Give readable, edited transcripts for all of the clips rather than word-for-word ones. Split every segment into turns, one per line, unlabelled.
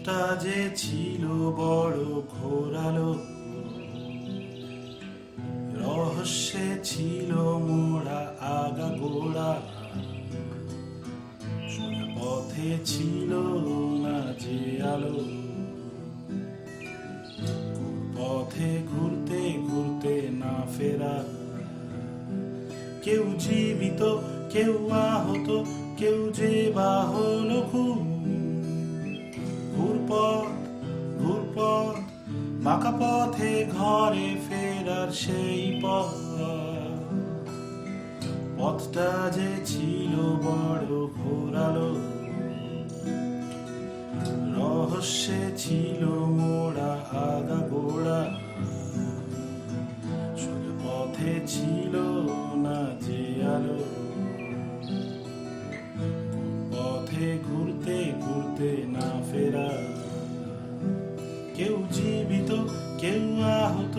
পথটা যে ছিল বড় ঘোরালো, রহস্যে ছিল মোড়া আগা গোড়া, পথে ছিল না যে আলো, পথে ঘুরতে ঘুরতে না ফেরা। কেউ জীবিত, কেউ আহত, কেউ যে বা হলো খুন। ঘুরপথ ঘুরপথ, বাঁকা পথে ঘরে ফেরার সেই পথ। পথটা যে ছিল বড় ঘোরালো, রহস্যে ছিল মোড়া আগা গোড়া, পথে ছিল না যে আলো, পথে ঘুরতে ঘুরতে না ফেরা। কেউ জীবিত, কেউ আহত,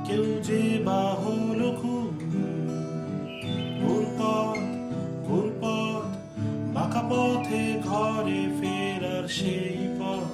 কেউ যে বা হলো খুন। ঘুরপথ ঘুরপথ, বাঁকা পথে ঘরে ফেরার সেই পথ।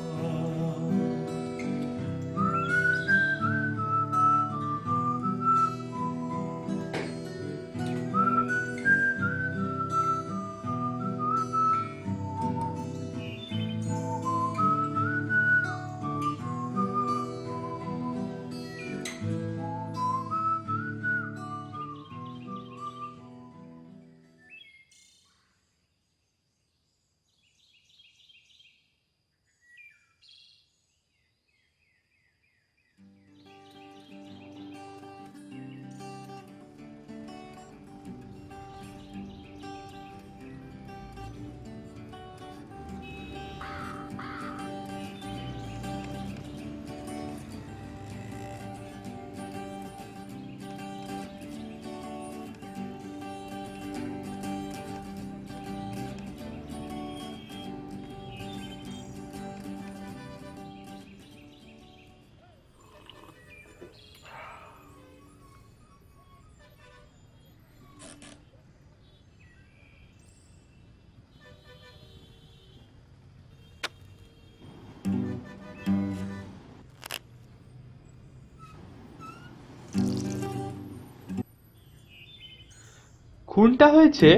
খুনটা হয়েছে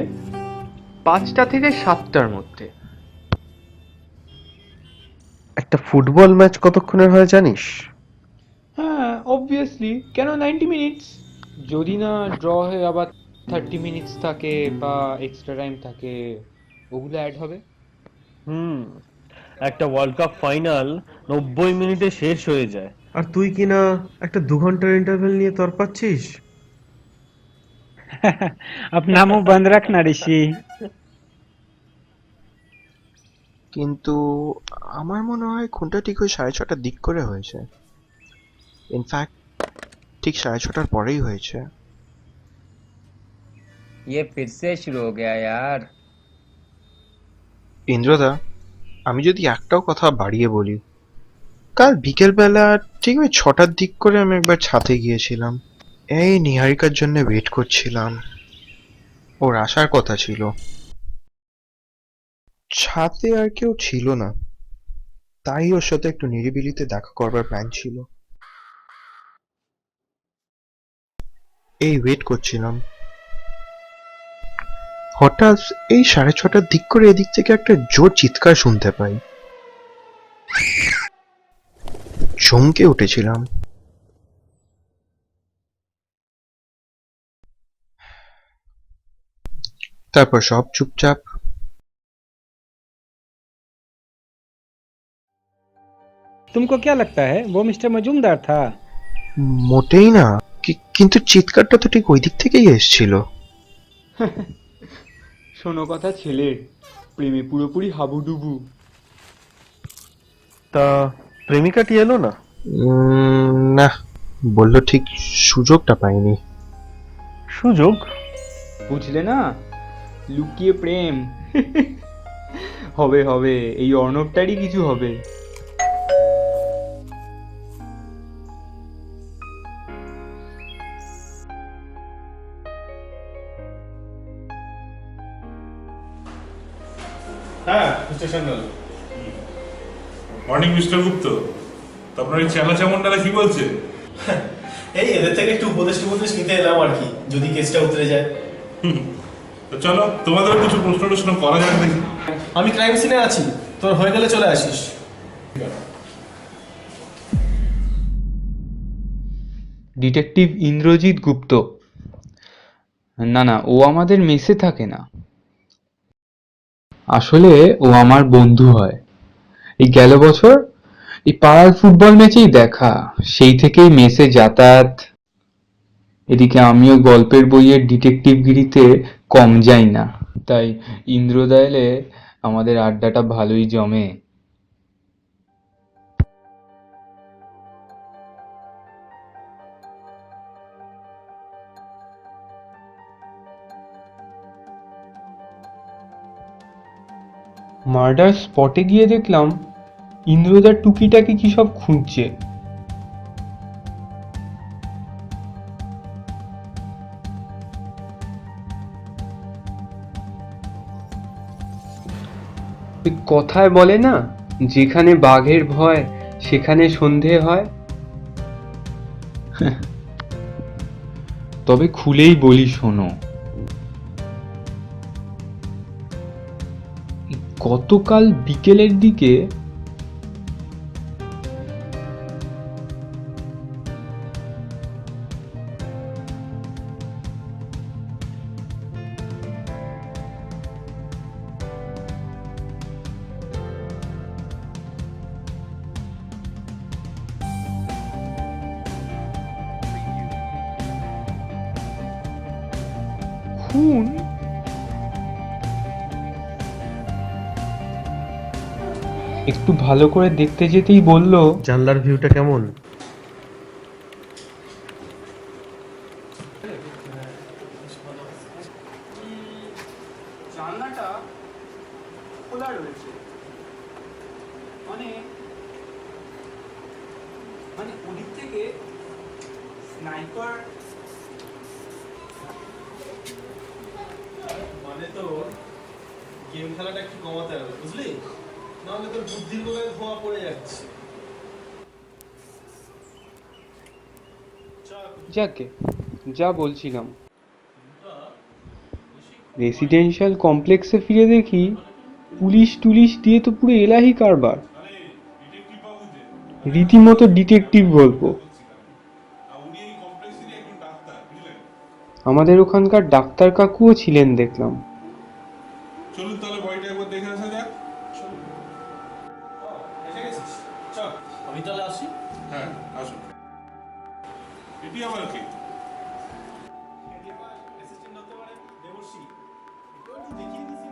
5টা থেকে 7টার মধ্যে।
একটা ফুটবল ম্যাচ কতক্ষণের হয় জানিস?
হ্যাঁ, অবভিয়াসলি। কেন 90 মিনিটস? যদি না ড্র হয়ে আবার 30 মিনিটস থাকে বা এক্সট্রা টাইম থাকে, ওগুলো অ্যাড হবে।
হুম। একটা ওয়ার্ল্ড কাপ ফাইনাল 90 মিনিটে শেষ হয়ে যায়।
আর তুই কিনা একটা 2 ঘন্টার ইন্টারভেল নিয়ে তরপাচ্ছিস।
अपना मुंह बंद रखना ऋषि।
কিন্তু আমার মনে হয় খুনটা ঠিক ওই 6:30টার দিক করে হয়েছে। ইনফ্যাক্ট ঠিক 6:30টার পরেই হয়েছে।
ये फिर से शुरू हो गया यार।
ইন্দ্রদা, আমি যদি একটাও কথা বাড়িয়ে বলি, কাল বিকেলবেলা ঠিক ওই 6টার দিক করে আমি একবার ছাদে গিয়েছিলাম। এই নিহারিকার জন্য ওয়েট করছিলাম, ওর আসার কথা ছিল। ছাদে আর কেউ ছিল না, তাই ওর সাথে একটু নিরিবিলিতে দেখা করবার প্ল্যান ছিল। এই ওয়েট করছিলাম, হঠাৎ এই 6:30টার দিক করে এদিক থেকে একটা জোর চিৎকার শুনতে পাই। চমকে উঠেছিলাম। তারপর সব চুপচাপ।
तुमको क्या लगता है वो मिस्टर मजूमदार था?
মোটেই না। কিন্তু চিৎকারটা তো ঠিক ওই দিক থেকেই এসেছিল।
শোনো কথা ছেলের, প্রেমে পুরোপুরি হাবুডুবু।
তা প্রেমিকাটি এলো না?
না, বললো ঠিক সুযোগটা পাইনি।
সুযোগ?
বুঝলে না, লুকিয়ে প্রেম। হবে হবে, এই অর্ণবটারই কিছু হবে।
হ্যাঁ, স্টেশন গেল। মর্নিং মিস্টার গুপ্ত, তো আপনার এই চেলা চামুন্ডারা কি বলছে?
এই এদের থেকে একটু উপদেশ নিতে এলাম আর কি, যদি কেসটা উতরে যায়।
তো চলো তোমাদের কিছু প্রশ্ন করা যাক দেখি।
আমি ক্রাইম সিনে আছি, তোর হয়ে গেলে চলে আসিস।
ডিটেকটিভ ইন্দ্রজিৎ গুপ্ত। না না, ও আমাদের মেসে থাকে না, আসলে ও আমার বন্ধু হয়। এই গেল বছর এই পাড়ার ফুটবল ম্যাচেই দেখা, সেই থেকেই মেসে যাতায়াত। এদিকে আমিও গল্পের বইয়ের ডিটেকটিভ গিরিতে কম যাই না, তাই ইন্দ্রদা এলে আমাদের আড্ডাটা ভালোই জমে। মার্ডার স্পটে গিয়ে দেখলাম ইন্দ্রদার টুকিটাকি কি সব খুঁজছে। ওই কথায় বলে না, যেখানে বাঘের ভয় সেখানে সন্ধে হয়। তবে খুলেই বলি শোনো, গতকাল বিকেলের দিকে খুন। একটু ভালো করে দেখতে যেতেই বলল,
জানলার ভিউটা কেমন?
জানলাটা খোলা রয়েছে, মানে ওদিক থেকে স্নাইপার।
মানে তো গেম খেলাটা একটু কমাতে হবে, বুঝলি? নাহলে তোর বুদ্ধির গোলায় ধোঁয়া পড়ে যাচ্ছে।
যাকে যা বলছিলাম, রেসিডেন্সিয়াল কমপ্লেক্সে ফিরে দেখি পুলিশ টুলিশ দিয়ে তো পুরো এলাহি কারবার, রীতিমতো ডিটেকটিভ গল্প।
উনি এই কমপ্লেক্সেরই একজন ডাক্তার, বুঝলেন?
আমাদের ওখানকার ডাক্তার কাকুও ছিলেন দেখলাম।
চলুন তাহলে বইটা একবার দেখে আসা যাক।
এসে গেছিস? চল আমি তাহলে আসি।
হ্যাঁ আসুন। এটি আবার কি?
অ্যাসিস্ট্যান্ট হতে পারে দেবর্ষী। একটু দেখিয়ে দিস।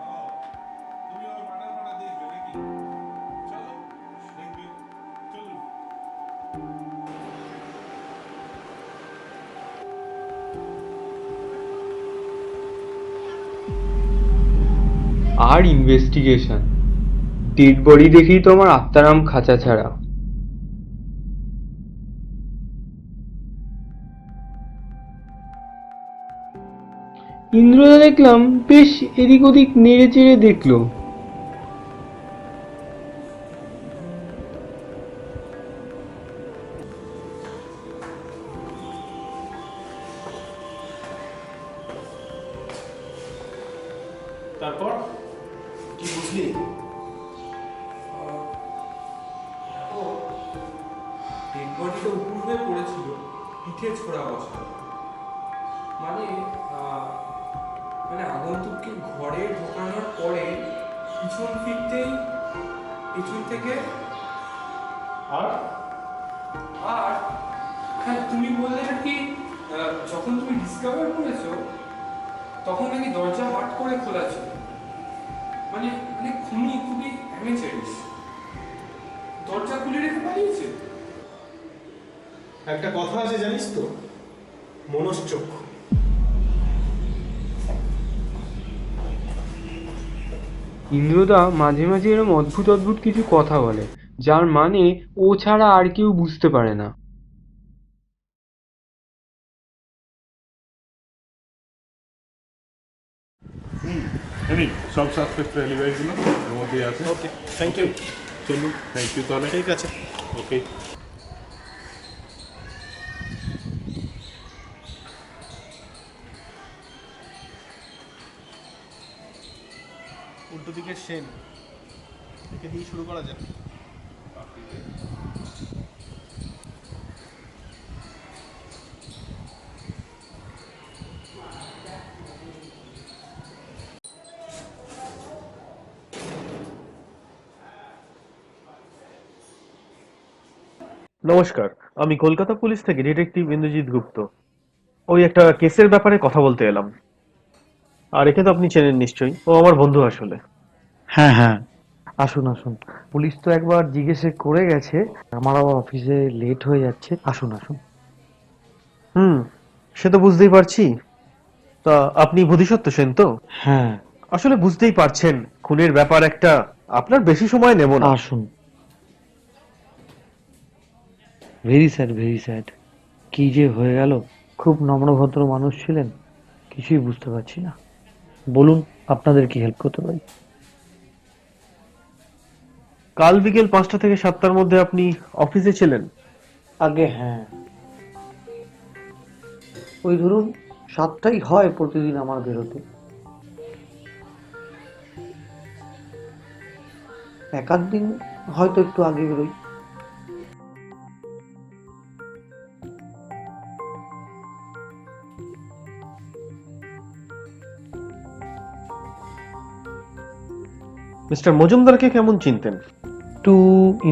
ও, তুমি আবার মার্ডার দেখবে নাকি? চলো দেখবে, চলুন।
আর ইনভেস্টিগেশন, ডেড বডি দেখেই তো আমার আত্মারাম খাঁচা ছাড়া। ইন্দ্রদা দেখলাম বেশ এদিক ওদিক নেড়ে চেড়ে দেখলো।
তারপর কি বুঝলি?
ডেড বডিটা উপুর হয়ে পড়েছিল, পিঠে ছোড়া বসা। মানে আগন্তুককে ঘরে ঢোকানোর পরে পিছন ফিরতেই পিছন থেকে
আর
আর হ্যাঁ তুমি বললে আর কি যখন তুমি ডিসকভার করেছো তখন নাকি দরজা হাট করে খোলা ছিল। মানে খুনি খুবই অ্যামেচারিশ, দরজা খুলে রেখে পালিয়েছে।
একটা কথা আছে জানিস তো, মনশ্চক্ষু।
ইন্দ্রদা মাঝে মাঝে এরকম অদ্ভুত অদ্ভুত কিছু কথা বলে, যার মানে ও ছাড়া আর কেউ বুঝতে পারে না।
সব সাসপেক্টের এলিভাইগুলো এর মধ্যেই আছে।
ওকে, থ্যাংক ইউ।
চলুন, থ্যাংক ইউ তাহলে।
ঠিক আছে।
ওকে।
উল্টো দিকের সেন, একে দিয়ে শুরু করা যাক।
নমস্কার, আমি কলকাতা পুলিশ থেকে ডিটেকটিভ ইন্দ্রজিৎ গুপ্ত। ওই একটা কেসের ব্যাপারে কথা বলতে এলাম। আর একে তো আপনি চেনেন নিশ্চয়ই, ও আমার বন্ধু আসলে।
হ্যাঁ হ্যাঁ, আসুন আসুন। পুলিশ তো একবার জিজ্ঞেস করে গেছে, আমার আবার অফিসে লেট হয়ে যাচ্ছে। আসুন আসুন।
হুম, সে তো বুঝতেই পারছি। তা আপনি বোধিসত্ত্ব সেন তো?
হ্যাঁ,
আসলে বুঝতেই পারছেন, খুনের ব্যাপার একটা, আপনার বেশি সময় নেব না।
আসুন। Very sad, very sad. কি যে হয়ে গেল। খুব নম্রভদ্র মানুষ ছিলেন, কিছুই বুঝতে পারছি না। বলুন, আপনাদের কি হেল্প করতে পারি?
কাল বিকেল 5টা থেকে 7টার মধ্যে আপনি অফিসে ছিলেন?
আগে হ্যাঁ, ওই ধরুন 7টাই হয় প্রতিদিন আমার বেরোতে। এক আধ দিন হয়তো একটু আগে বেরোই।
মিস্টার মজুমদারকে কেমন চিনতেন?
একটু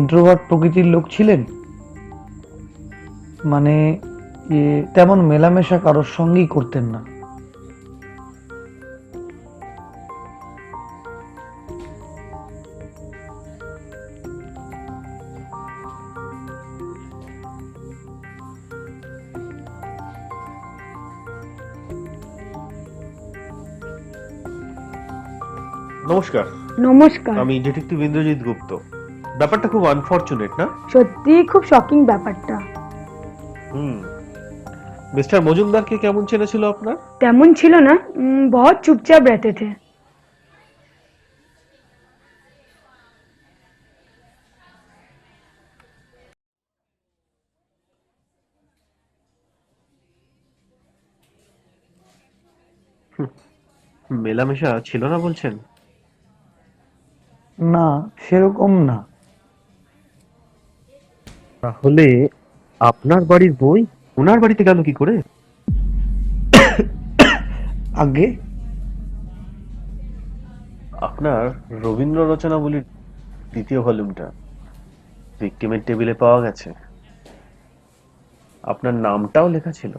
ইন্ট্রোভার্ট প্রকৃতির লোক ছিলেন। মানে তেমন মেলামেশা কারোর সঙ্গেই করতেন না।
নমস্কার,
নমস্কার।
আমি ডিটেকটিভ ইন্দ্রজিৎ গুপ্ত। ব্যাপারটা খুব আনফরচুনেট না?
সত্যি খুব শকিং ব্যাপারটা।
হুম। মিস্টার মজুমদারকে কেমন চেনেছিল আপনার?
তেমন ছিল না, বহুত চুপচাপ रहते थे।
মেলামেশা ছিল না বলছেন?
না, সেরকম না।
তাহলে আপনার বাড়ির বই ওনার বাড়িতে গেল কি করে?
আগে
আপনার রবীন্দ্র রচনাবলীর দ্বিতীয় ভলিউমটা ভিক্টিমের টেবিলে পাওয়া গেছে। আপনার নামটাও লেখা ছিল।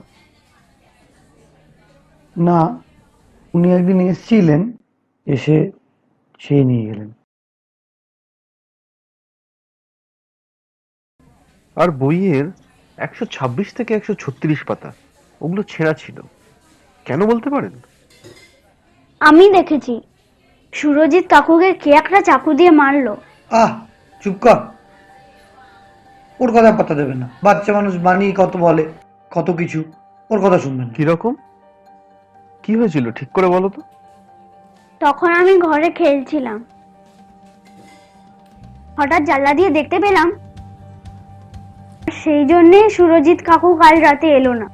না, উনি একদিন এসেছিলেন, এসে সেই নিয়ে গেলেন।
আর বইয়ের 126 থেকে 136 পাতা ওগুলো ছেঁড়া ছিল। কেন বলতে পারেন?
আমি দেখেছি, সুরজিৎ কাকুকে কে একটা চাকু দিয়ে মারলো।
আহ, চুপ কর। ওর কথা পাত্তা দেবে না। বাচ্চা মানুষ বানিয়ে কত বলে, কত কিছু। ওর কথা শুনবেন না।
কিরকম কি হয়েছিল ঠিক করে বলো তো?
তখন আমি ঘরে খেলছিলাম, হঠাৎ জানলা দিয়ে দেখতে পেলাম, সেই জন্যে সুরজিৎ কাকু কাল রাতে এলো না।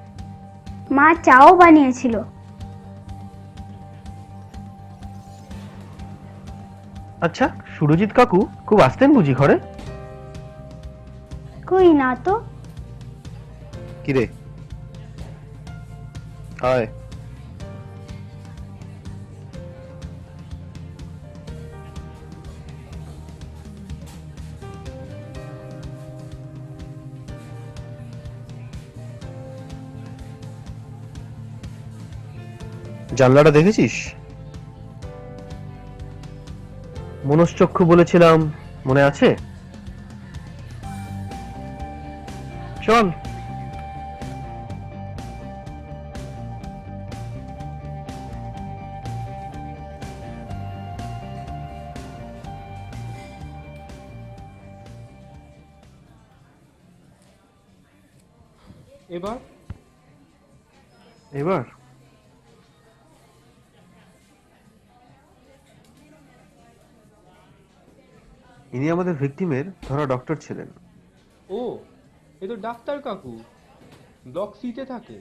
মা চাও বানিয়েছিল।
আচ্ছা, সুরজিৎ কাকু খুব আসতেন বুঝি ঘরে?
কই না তো।
কিরে,
হয়। জানলাটা দেখেছিস? মনশ্চক্ষু বলেছিলাম, মনে আছে? চল।
এবার
এবার ইনি আমাদের ভিকটিমের ধরা ডক্টর ছিলেন।
ও, এ তো ডাক্তার কাকু, ব্লক সিতে থাকে।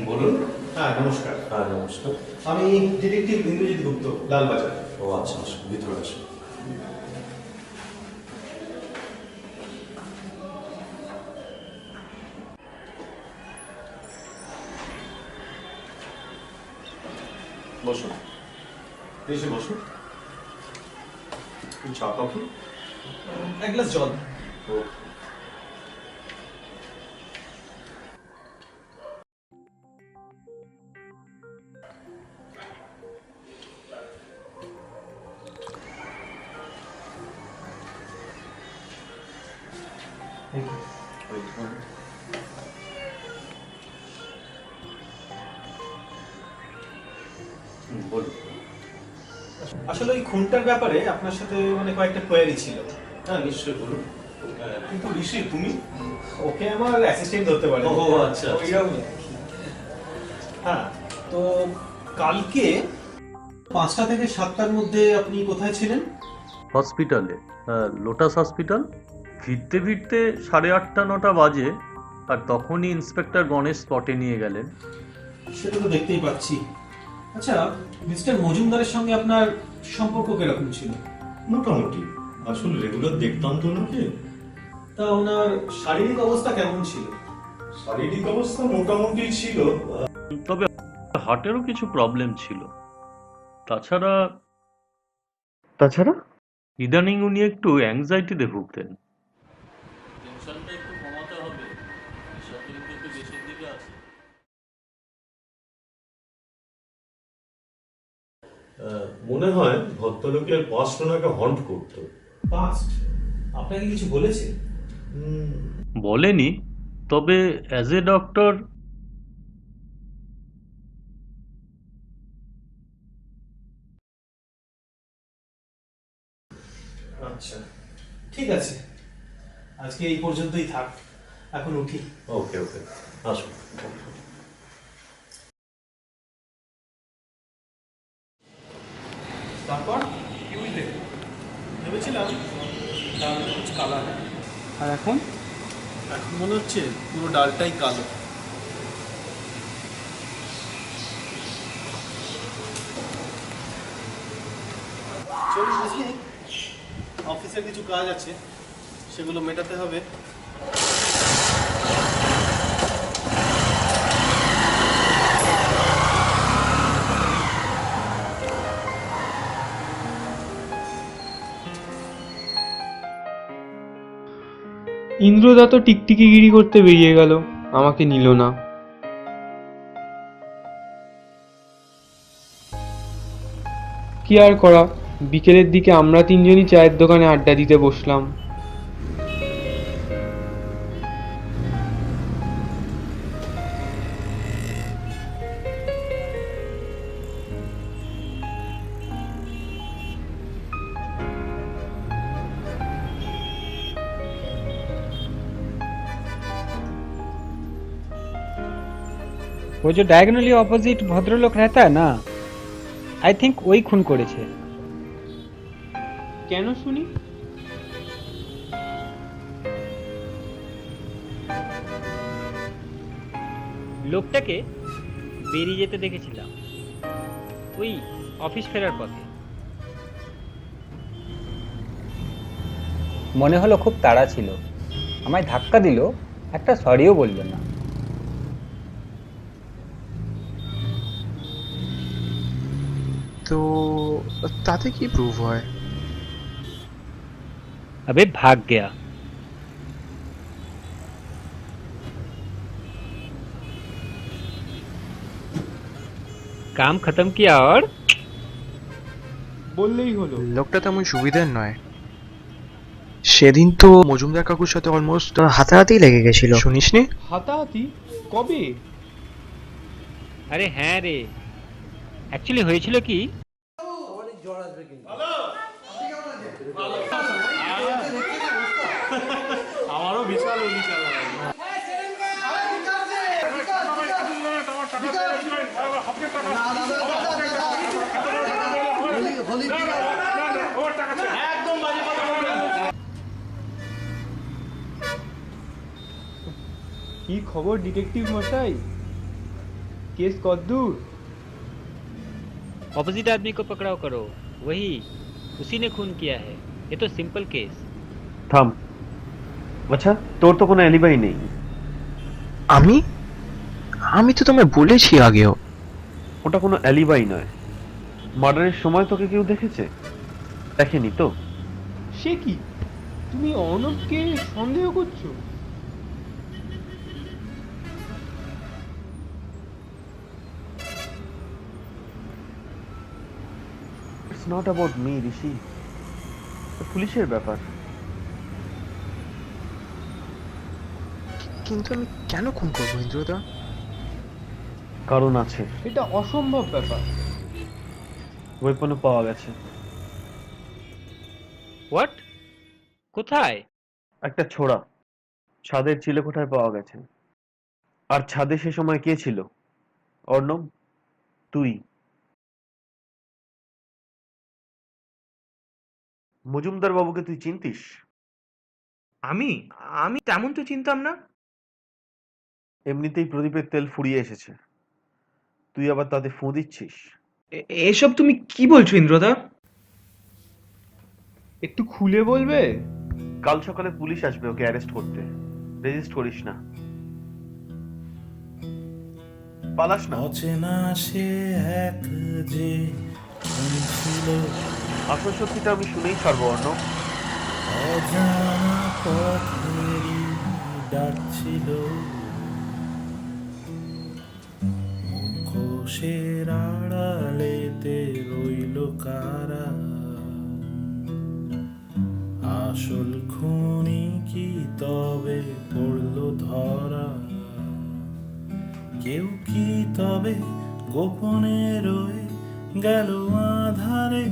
বলুন। হ্যাঁ নমস্কার। হ্যাঁ নমস্কার। আমি ডিটেকটিভ ইন্দ্রজিৎ গুপ্ত, লালবাজার। ও আচ্ছা, ভিতরে আসুন। বসুন, এসে বসুন। চা কফি, এক গ্লাস জল। আসলে ওই খুনটার ব্যাপারে আপনার সাথে মানে কয়েকটা কোয়ারি ছিল। হ্যাঁ নিশ্চয়ই, বলুন। কিন্তু ঋষি তুমি ওকে আমার অ্যাসিস্ট্যান্ট ধরতে পারে। ও আচ্ছা, হ্যাঁ। তো কালকে 5টা থেকে 7টার মধ্যে আপনি কোথায় ছিলেন?
হসপিটালে, লোটাস হসপিটাল। ফিরতে ফিরতে 8:30 9টা বাজে, আর তখনই ইন্সপেক্টর গণেশ স্পটে নিয়ে গেলেন।
সেটা তো দেখতেই পাচ্ছি। আচ্ছা, মিস্টার মজুমদারের সঙ্গে আপনার সম্পর্ক কিরকম ছিল?
মোটামুটি, আসলে রেগুলার দেখতাম তো ওনাকে।
তা ওনার শারীরিক অবস্থা কেমন ছিল?
শারীরিক অবস্থা মোটামুটি ছিল।
তবে হার্টেরও কিছু প্রবলেম ছিল। তাছাড়া ইদানিং উনি একটু অ্যাংজাইটিতে ভুগতেন।
টেনশনটা একটু কমাতে হবে, বিষয়টা কিন্তু একটু বেশির দিকে আছে। মনে হয় ভদ্রলোকের পাস্ট ওনাকে হন্ট করতো।
পাস্ট আপনাকে কিছু বলেছে?
বলেনি, তবে অ্যাজ এ ডক্টর
আচ্ছা, ঠিক আছে, আজকে এই পর্যন্তই থাক, এখন উঠি।
ওকে ওকে, আসুন।
তারপর কি বুঝলে? ভেবেছিলাম ডালটা কিছু কালা হয়,
আর এখন
এখন মনে হচ্ছে পুরো ডালটাই কালো। চলুন, বুঝলি অফিসের কিছু কাজ আছে, সেগুলো মেটাতে হবে।
ইন্দ্রদা তো টিকটিকিগিরি করতে বেরিয়ে গেল, আমাকে নিল না। কি আর করা, বিকেলের দিকে আমরা তিনজনই চায়ের দোকানে আড্ডা দিতে বসলাম।
वो जो डायगोनली ऑपोजिट भद्रलोक रहता है ना, आई थिंक वही खून করেছে।
কেন শুনি?
লোকটাকে বেরিয়ে যেতে দেখেছিলাম ওই অফিস ফেরার পথে। মনে হলো খুব তাড়া ছিল, আমায় ধাক্কা দিল, একটা সরিও বলল না।
তো তাতে কি প্রুভ হয়?
अबे भाग गया। काम खत्म किया और
বললেই হলো।
লোকটা তেমন সুবিধার নয়। সেদিন তো মজুমদার কাকুর সাথে অলমোস্ট হাতাহাতি লেগে গেছিল, শুনিসনি?
হাতাহাতি? কবে?
আরে হ্যাঁ রে, অ্যাকচুয়ালি হয়েছিল কি,
আমারও বিশাল উলি চালা একদম বাজে কথা বলবেন না।
কি খবর ডিটেকটিভ মশাই? কেস কতদূর?
ऑपोजिट आदमी को पकड़ाओ करो, वही उसी ने खून किया है, ये तो सिंपल केस।
থাম। আচ্ছা, তোর তো কোনো অ্যালিবাই নেই।
আমি আমি তো তোমায় বলেছি আগেও।
ওটা কোনো অ্যালিবাই নয়। মার্ডারের সময় তোকে কেউ দেখেছে? দেখেনি তো?
সে কি, তুমি অর্ণবকে সন্দেহ করছো?
ইটস নট অ্যাবাউট মি ঋষি, পুলিশের ব্যাপার।
কিন্তু আমি কেন খুন করবো ইন্দ্রদা?
কারণ আছে।
এটা অসম্ভব ব্যাপার।
ওয়েপনও পাওয়া গেছে।
হোয়াট? কোথায়?
একটা ছোড়া ছাদের চিলেকোঠায় পাওয়া গেছে। আর ছাদে সে সময় কে ছিল? অর্ণব, তুই। মজুমদার বাবুকে তুই চিনতিস?
আমি আমি তেমন তো চিনতাম না।
এমনিতেই প্রদীপের তেল ফুরিয়ে এসেছে, তুই আবার তাতে ফু দিচ্ছিস।
এসব তুমি কি বলছো ইন্দ্রদা?
একটু খুলে বলবে?
কাল সকালে পুলিশ আসবে ওকে অ্যারেস্ট করতে। রেজিস্ট করিস না, পালাস না।
অচেনা সে এক যে ছিল,
আসল সত্যিটা আমি শুনেই ছাড়বো অর্ণব।
অজানা পথেরই ডাক ছিল, মুখোশের আড়ালেতে রইল কারা, আসল খুনি কি তবে পড়লো ধরা, কেউ কি তবে গোপনে রয়ে গেল আধারে,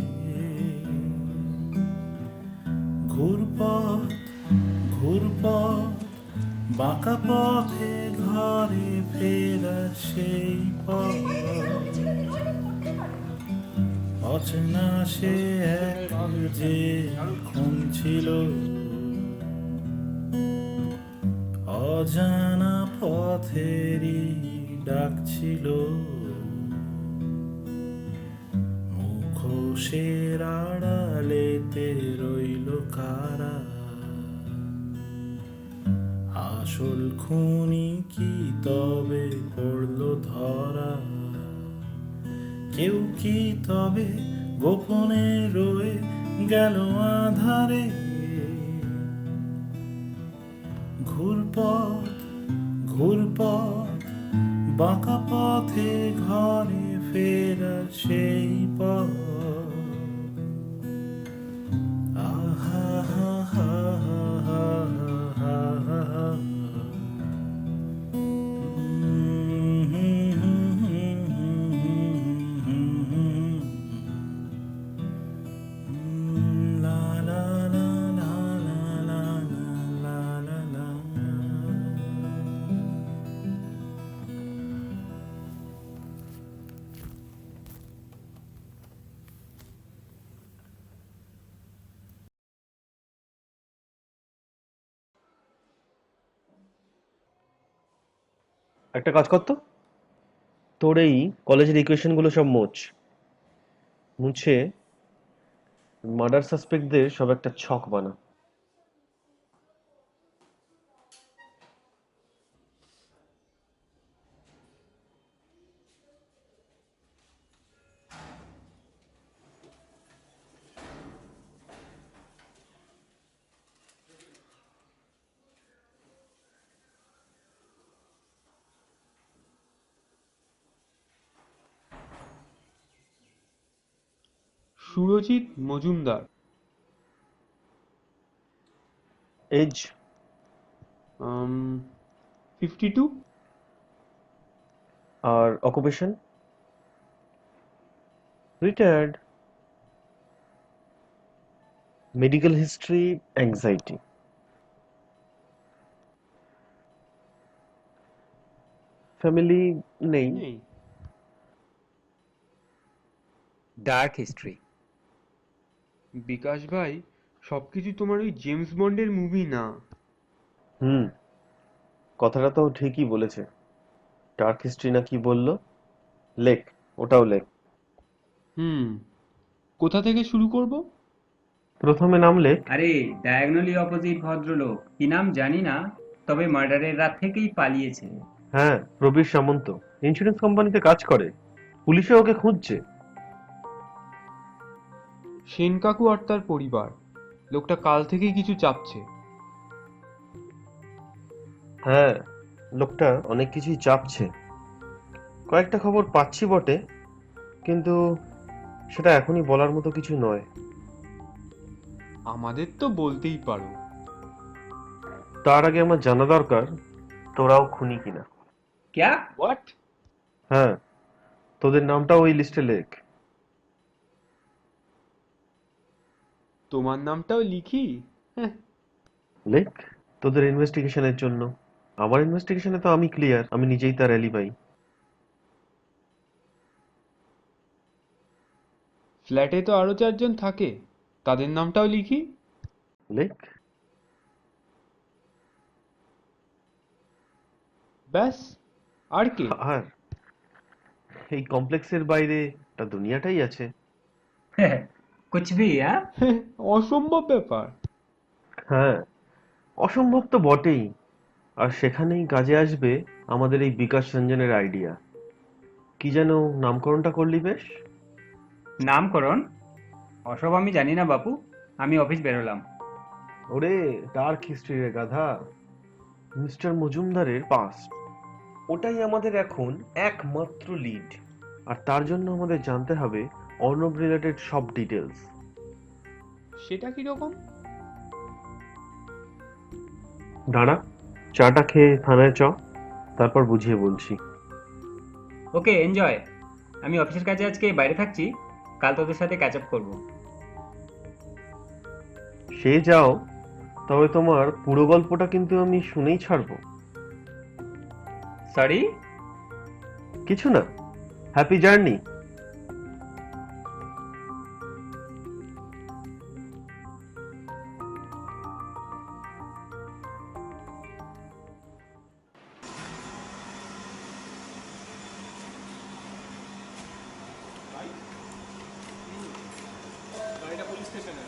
ঘুরপথ ঘুরপথ বাঁকা পথে ঘরে ফেরা সেই পথ, অচেনা সে এক যে খুন ছিল, অজানা পথেরই ডাক ছিল, মুখোশের আড়ালেতে রইল কারা, আসল খুনি কি তবে পড়লো ধরা, কেউ কি তবে গোপনে রয়ে গেল আধারে, ঘুরপথ ঘুরপথ বাঁকা পথে ঘরে ফেরা সেই পথ, আহা হা হা হা হা হা হা। লা লা লা লা লা লা লা লা।
একটা কাজ করতো, তোর এই কলেজের ইকুয়েশন গুলো সব মুছে মার্ডার সাসপেক্টদের সব একটা ছক বানা।
সুরজিৎ মজুমদার,
এজ
52,
আর occupation? Retired. Medical history anxiety. Family নেই।
Dark history.
বিকাশ ভাই, সবকিছু তোমার ওই জেমস বন্ডের মুভি না।
হুম, কথাটা তো ঠিকই বলেছে। ডার্ক হিস্ট্রি না কি বললো? লেখ, ওটাও লেখ।
কোথা থেকে শুরু করব?
প্রথমে নাম লেখ।
আরে ডায়াগনলি অপোজিট ভদ্রলোক, কি নাম জানি না, তবে মার্ডারের রাত থেকেই পালিয়েছে।
হ্যাঁ, প্রবীর সামন্ত। ইন্স্যুরেন্স কোম্পানিতে কাজ করে। পুলিশে ওকে খুঁজছে।
সেন কাকু আর তার পরিবার। লোকটা কাল থেকেই কিছু চাপছে।
হ্যাঁ, লোকটা অনেক কিছুই চাপছে। কয়েকটা খবর পাচ্ছি বটে, কিন্তু সেটা এখনই বলার মতো কিছু নয়।
আমাদের তো বলতেই পারো।
তার আগে আমার জানা দরকার তোরাও খুনি কিনা।
ক্যা?
হোয়াট?
হ্যাঁ, তোদের নামটাও ওই লিস্টে লেখ।
তোমার নামটাও লিখি?
লেখ, তোদের ইনভেস্টিগেশনের জন্য। আমার ইনভেস্টিগেশনে তো আমি ক্লিয়ার, আমি নিজেই তার অ্যালিবাই।
ফ্ল্যাটে তো আরো 4 জন থাকে, তাদের নামটাও লিখি?
লেখ।
ব্যাস, আর কে?
আর এই কমপ্লেক্সের বাইরে একটা দুনিয়াটাই আছে।
কুছ ভি, হ্যাঁ?
অসম্ভব ব্যাপার।
হ্যাঁ, অসম্ভব তো বটেই। আর সেখানেই কাজে আসবে আমাদের এই বিকাশ রঞ্জনের আইডিয়া। কি যেন নামকরণটা করলি বেশ?
নামকরণ? ওসব আমি জানি না বাপু, আমি অফিস বেরোলাম।
ওরে ডার্ক হিস্ট্রি রে গাধা। মিস্টার মজুমদারের পাস্ট, ওটাই আমাদের এখন একমাত্র লিড। আর তার জন্য আমাদের জানতে হবে অর্ণব রিলেটেড সব ডিটেলস।
সেটা কিরকম?
দাঁড়া, চাটা খেয়ে থানায় চ, তারপর বুঝিয়ে বলছি।
ওকে, এনজয়। আমি অফিসের কাজে আজকে বাইরে থাকছি, কাল তোদের সাথে ক্যাচ আপ করবো।
সে যাও, তবে তোমার পুরো গল্পটা কিন্তু আমি শুনেই ছাড়বো।
সরি?
কিছু না, হ্যাপি জার্নি।
গাড়িটা পুলিশ স্টেশনে।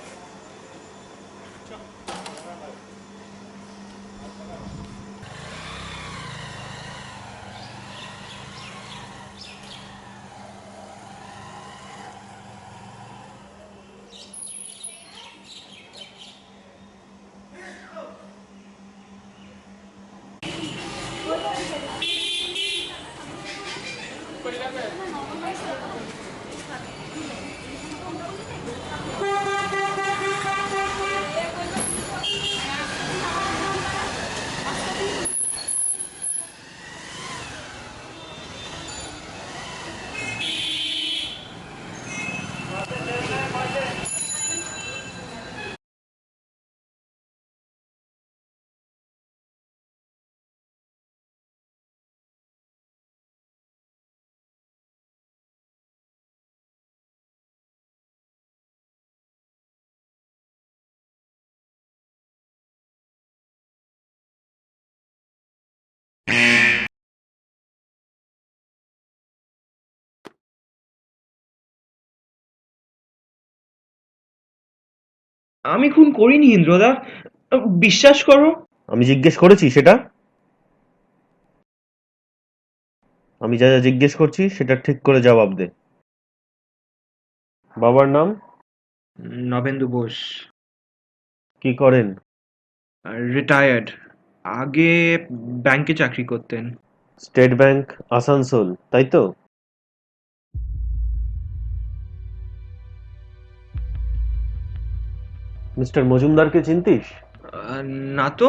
আমি খুন করিনি ইন্দ্রদা, বিশ্বাস করো।
আমি জিজ্ঞেস করেছি সেটা? আমি যা যা জিজ্ঞেস করছি সেটা ঠিক করে জবাব দে। বাবার নাম?
নবেন্দু বোস।
কি করেন?
রিটায়ার্ড। আগে ব্যাংকে চাকরি করতেন।
স্টেট ব্যাংক, আসানসোল, তাই তো? মিস্টার মজুমদারকে চিনতিস?
না তো।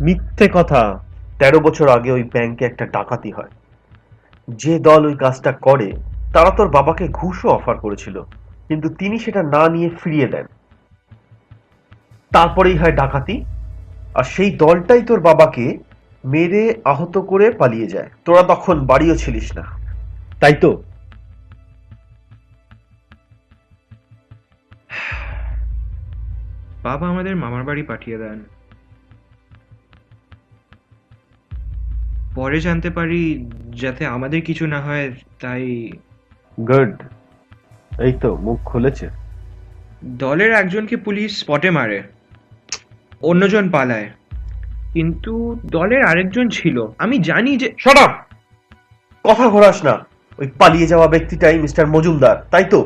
মিথ্যে কথা। 13 বছর আগে ওই ব্যাংকে একটা ডাকাতি হয়। যে দল ওই কাজটা করে তারা তোর বাবাকে ঘুষও অফার করেছিল, কিন্তু তিনি সেটা না নিয়ে ফিরিয়ে দেন। তারপরেই হয় ডাকাতি, আর সেই দলটাই তোর বাবাকে মেরে আহত করে পালিয়ে যায়। তোরা তখন বাড়িও ছিলিস না, তাই তো?
বাবা আমাদের মামার বাড়ি পাঠিয়ে দেন। পরে জানতে পারি যাতে আমাদের কিছু না হয়, তাই
গুড, এই তো মুখ খুলেছে।
দলের একজনকে পুলিশ স্পটে মারে, অন্যজন পালায়, কিন্তু দলের আরেকজন ছিল। আমি জানি যে
শাট আপ! কথা ঘোরাস না। ওই পালিয়ে যাওয়া ব্যক্তিটাই মিস্টার মজুমদার, তাই তো?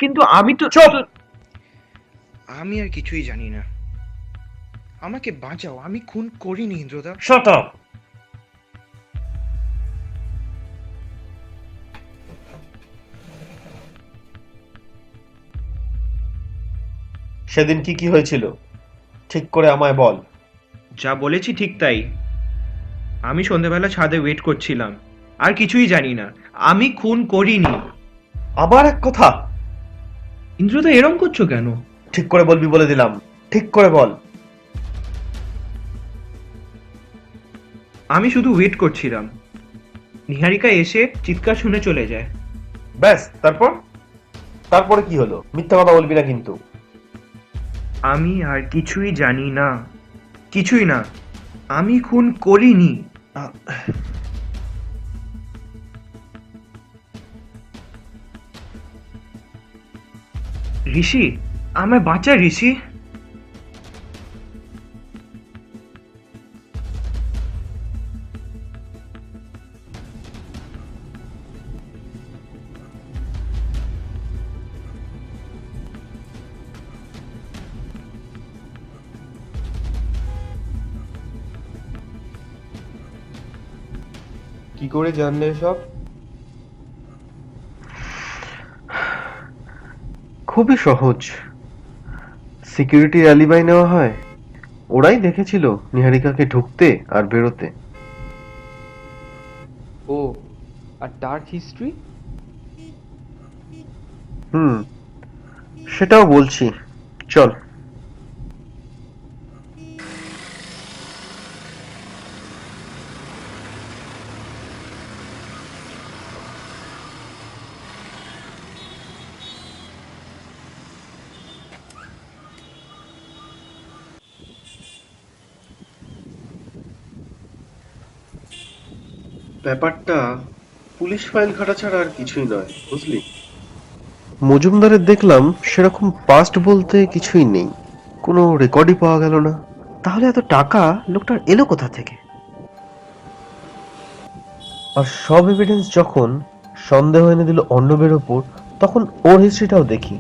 কিন্তু আমি তো
চুপ!
আমি আর কিছুই জানি না। আমাকে বাঁচাও, আমি খুন করিনি ইন্দ্রদা।
Shut up! সেদিন কি কি হয়েছিল ঠিক করে আমায় বল।
যা বলেছি ঠিক তাই। আমি সন্ধ্যাবেলা ছাদে ওয়েট করছিলাম, আর কিছুই জানি না। আমি খুন করিনি।
আবার এক কথা?
ইন্দ্রদা এরম করছো কেন?
ঠিক করে বলবি বলে দিলাম, ঠিক করে বল।
আমি শুধু ওয়েট করছিলাম। নিহারিকা এসে চিৎকার শুনে চলে যায়।
ব্যাস, তারপরে কি হলো? মিথ্যা কথা বলবি না কিন্তু।
আমি আর কিছুই জানি না, কিছুই না। আমি খুন করিনি। ঋষি, আমায় বাঁচা ঋষি।
কি করে জানলে সব? খুবই সহজ। সিকিউরিটি অ্যালিবাই নেওয়া হয়, ওরাই দেখেছিল নিহারিকাকে ঢুকতে আর বেরোতে।
ও, আর ডার্ক হিস্ট্রি?
সেটাও বলছি, চল। ব্যাপারটা পুলিশ ফাইল ঘাটা ছাড়া আর কিছুই নয়, বুঝলি? মজুমদারের দেখলাম সেরকম পাস্ট বলতে কিছুই নেই, কোনো রেকর্ডই পাওয়া গেল না। তাহলে এত টাকা লোকটার এলো কোথা থেকে? আর সব এভিডেন্স যখন সন্দেহ এনে দিল অর্ণবের ওপর, তখন ওর হিস্ট্রিটাও দেখি।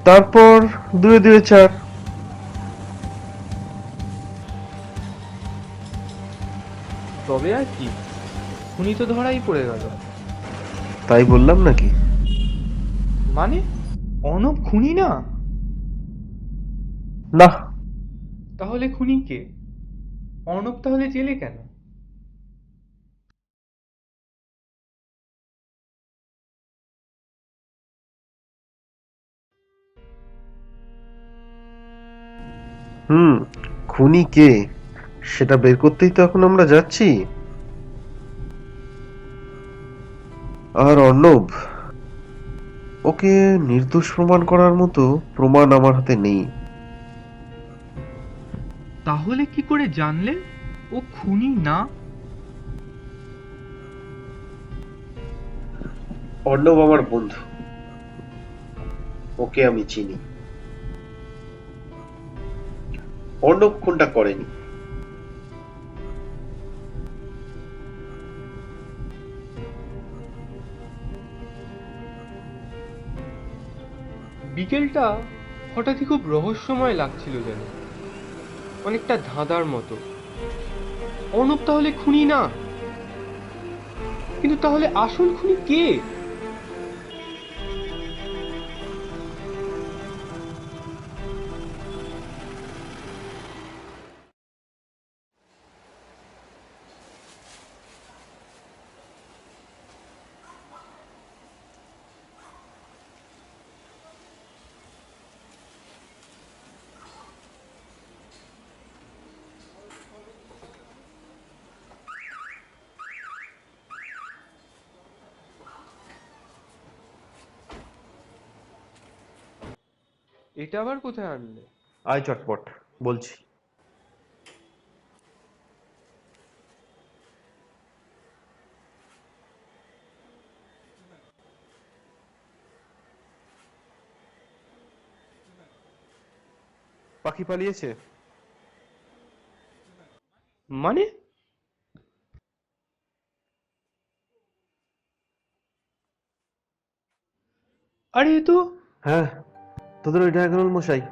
তারপর 2 2 4।
তবে আর কি, খুনি তো ধরাই পড়ে গেল।
তাই বললাম নাকি?
মানে অর্ণব খুনি না?
না।
তাহলে খুনি কে? অর্ণব তাহলে জেলে কেন?
খুনি কে সেটা বের করতেই তো এখন আমরা যাচ্ছি। আর অর্ণব, ওকে নির্দোষ প্রমাণ করার মতো প্রমাণ আমার হাতে নেই।
তাহলে কি করে জানলে ও খুনি না?
অর্ণব আমার বন্ধু, ওকে আমি চিনি। অর্ণব খুনটা করেনি।
বিকেলটা হঠাৎই খুব রহস্যময় লাগছিল, যেন অনেকটা ধাঁধার মতো। অর্ণব তাহলে খুনি না, কিন্তু তাহলে আসল খুনি কে? এটা আবার কোথায় আনলে?
আয় চটপট, বলছি। পাখি পালিয়েছে?
মানে? আরে এ তো
হ্যাঁ, তোদের ওই ডায়াগোনাল মশাই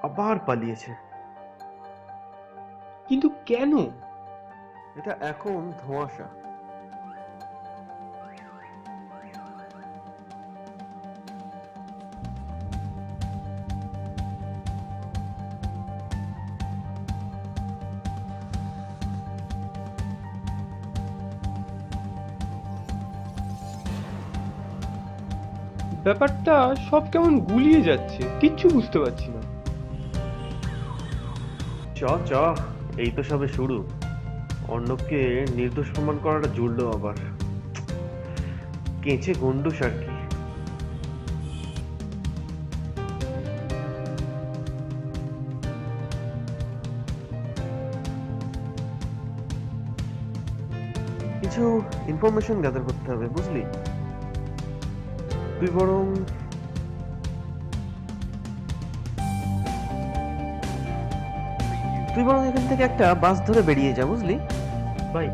আবার পালিয়েছে।
কিন্তু কেন?
এটা এখন ধোঁয়াশা।
ব্যাপারটা সব কেমন গুলিয়ে যাচ্ছে, কিচ্ছু বুঝতে পারছি না।
চ চ, এই তো সবে শুরু। অর্ণবকে নির্দোষ প্রমাণ করাটা জুড়লো আবার। কেঁচে গন্ডুস আর কি। কিছু ইনফরমেশন গ্যাদার করতে হবে, বুঝলি? তুই বরং এখান থেকে একটা বাস ধরে বেরিয়ে যা, বুঝলি? বাই।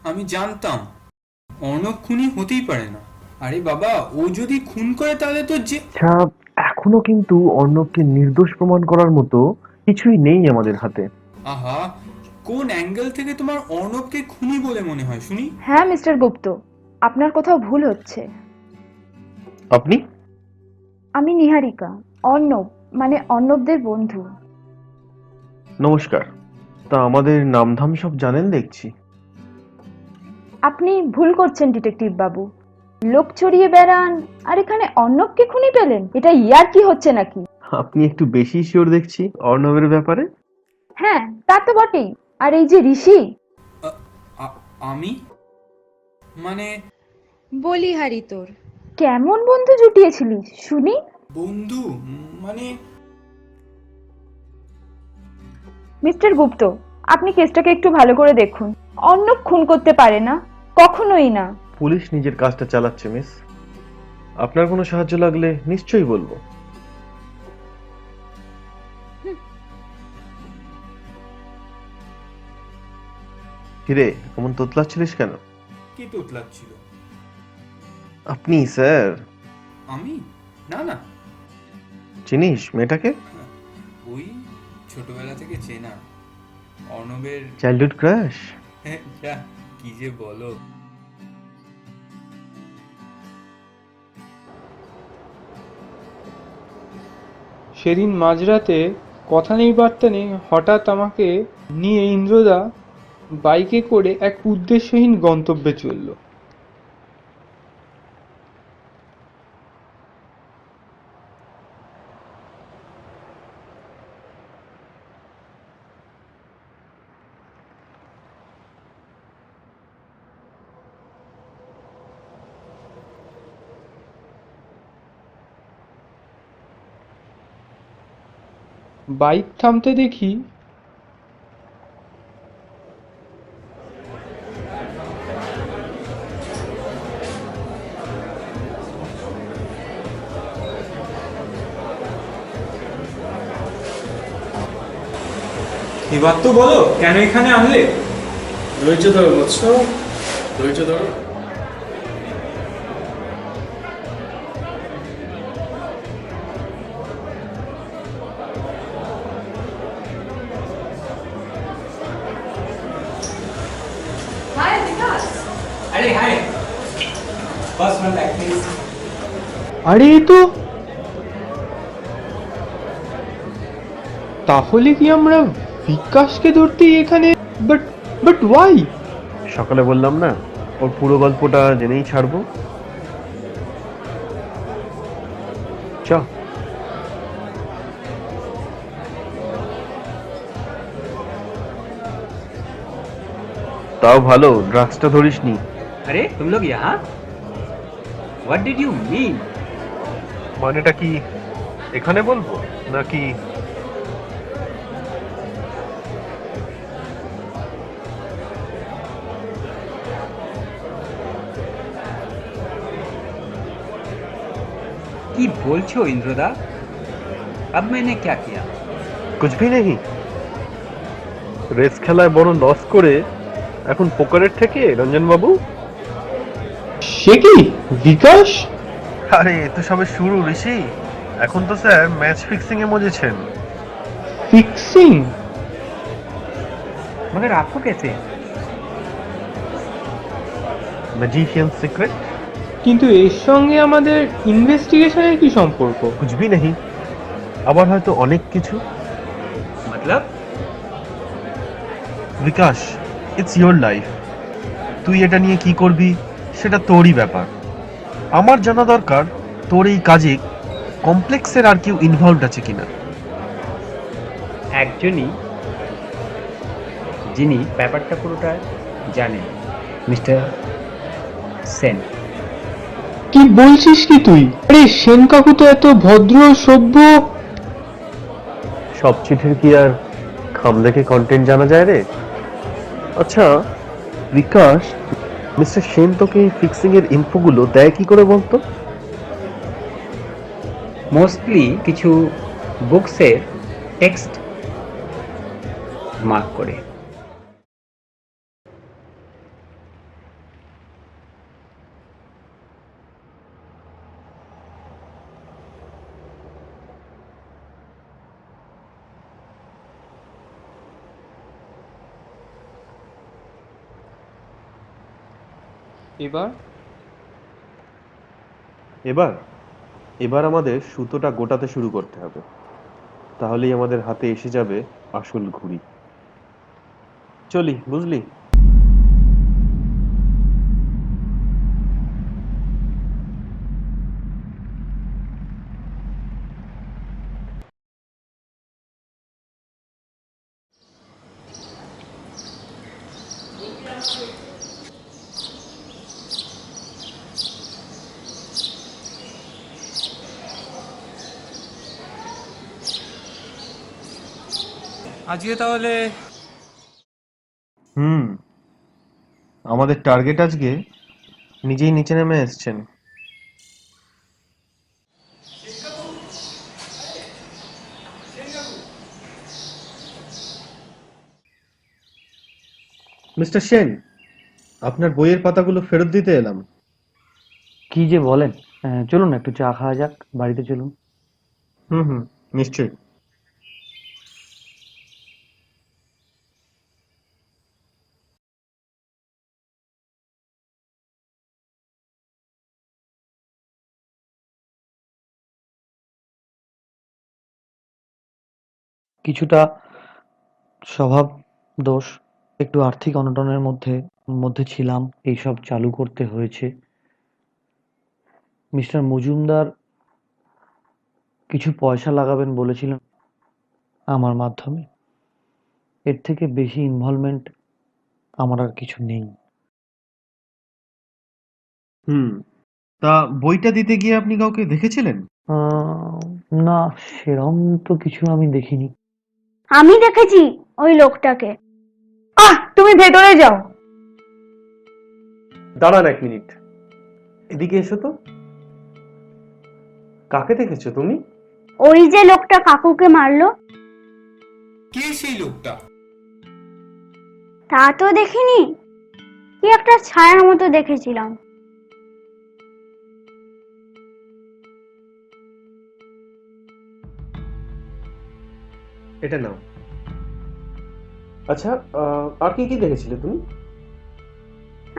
আমি জানতাম অর্ণব খুনি হতেই পারে না। আরে বাবা, ও যদি খুন করে তাহলে তো যে
আচ্ছা, এখনো কিন্তু অর্ণবকে নির্দোষ প্রমাণ করার মতো কিছুই নেই আমাদের হাতে।
আহা, কোন অ্যাঙ্গেল থেকে তোমার অর্ণবকে খুনি বলে মনে হয় শুনি?
হ্যাঁ মিস্টার গুপ্ত, আপনার কোথাও ভুল হচ্ছে।
আপনি?
আমি নিহারিকা, অর্ণব মানে অর্ণবদের বন্ধু।
নমস্কার। তা আমাদের নামধাম সব জানেন দেখছি।
আপনি ভুল করছেন ডিটেকটিভ বাবু। লোক চড়িয়ে বেড়ান আর এখানে অর্ণবকে খুনি পেলেন? এটা ইয়ার কি হচ্ছে নাকি?
আপনি একটু বেশি শিওর দেখছি অর্ণবের ব্যাপারে।
হ্যাঁ, তা তো বটেই। আর এই যে ঋষি,
আমি মানে
বলিহারি তোর কেমন বন্ধু জুটিয়েছিলিস শুনি?
বন্ধু মানে
মিস্টার গুপ্ত, আপনি কেসটাকে একটু ভালো করে দেখুন। অর্ণব খুন করতে পারে না, কখনোই না।
পুলিশ নিজের কাজটা চালাচ্ছে মিস। আপনার কোনো সাহায্য লাগলে নিশ্চয়ই বলবো। কিরে, এমন তোতলাচ্ছিলিস কেন?
কি তোতলাচ্ছিল?
আপনি স্যার।
আমি? না না,
চিনিস মেয়েটাকে?
ওই ছোটবেলা থেকে চেনা, অর্ণবের
চাইল্ডহুড ক্রাশ।
যা কি যে বলো।
সেদিন মাঝরাতে কথা নেই বার্তা নেই হঠাৎ আমাকে নিয়ে ইন্দ্রদা বাইকে করে এক উদ্দেশ্যহীন গন্তব্যে চলল। বাইক থামতে দেখি
এবার তো বলো কেন এখানে আনলে?
ধৈর্য ধরো বৎস, ধৈর্য ধরো।
अरे हाय बस পার্সোনাল ব্যাগ প্লিজ।
আরে এ তো তাহলে কি আমরা বিকাশকে ধরতে এখানে? But but why?
সকালে বললাম না, ওর পুরো গল্পটা জেনেই ছাড়বো। চ। তাও ভালো ড্রাগসটা ধরিসনি।
अरे तुम लोग यहाँ? What did you mean?
মানেটা কি এখানে বলবো নাকি?
কি বলছো ইন্দ্রদা? अब मैंने क्या किया?
कुछ भी नहीं। রেস খেলায় বড় লস করে এখন পোকারের থেকে রঞ্জন বাবু।
সে কি বিকাশ?
আরে এ তো সবে শুরু ঋষি, এখন তো স্যার ম্যাচ ফিক্সিং এ মজেছেন।
ফিক্সিং?
मगर आपको कैसे?
Magician secret.
কিন্তু এর সঙ্গে আমাদের ইনভেস্টিগেশনের কি সম্পর্ক?
कुछ भी नहीं। আবার হয়তো অনেক কিছু।
मतलब?
বিকাশ, ইটস ইয়োর লাইফ। তুই এটা নিয়ে কি করবি সেটা তোরই ব্যাপার। আমার জানা দরকার তোর এই কাজে কমপ্লেক্সের আর কেউ ইনভলভড আছে কিনা।
একজনই যিনি ব্যাপারটা পুরোটা জানেন, মিস্টার সেন।
কি বলছিস কি তুই? আরে সেন কাকু তো এত ভদ্র সভ্য।
সব চিঠির কি আর খাম দেখে কন্টেন্ট জানা যায় রে? আচ্ছা বিকাশ, মিস্টার সেন তোকে ফিক্সিং এর ইনফোগুলো দেয় কি করে বলতো?
মোস্টলি কিছু বুকসের টেক্সট মার্ক করে।
এবার
এবার এবার আমাদের সুতোটা গোটাতে শুরু করতে হবে, তাহলেই আমাদের হাতে এসে যাবে আসল ঘুড়ি। চলি, বুঝলি?
আজকে তাহলে
আমাদের টার্গেট আজকে নিজেই নিচে নেমে এসছেন। মিস্টার সেন, আপনার বইয়ের পাতাগুলো ফেরত দিতে এলাম।
কি যে বলেন! চলুন একটু চা খাওয়া যাক, বাড়িতে চলুন।
হুম, নিশ্চয়ই।
কিছুটা স্বভাব দোষ, একটু আর্থিক অনটনের মধ্যে মধ্যে ছিলাম, এইসব চালু করতে হয়েছে। মিস্টার মজুমদার কিছু পয়সা লাগাবেন বলেছিলেন আমার মাধ্যমে। এর থেকে বেশি ইনভলভমেন্ট আমার আর কিছু নেই।
তা বইটা দিতে গিয়ে আপনি কাউকে দেখেছিলেন?
না, সেরম তো কিছু আমি দেখিনি।
আমি দেখেছি ওই লোকটাকে।
তুমি ভেতরে যাও।
দাঁড়ান এক মিনিট, এদিকে এসো তো। কাকে দেখেছো তুমি?
ওই যে লোকটা কাকুকে মারলো।
কে সেই লোকটা?
তা তো দেখিনি, কি একটা ছায়ার মতো দেখেছিলাম।
এটা নাও। আচ্ছা, আর কি কি দেখেছিলে তুমি?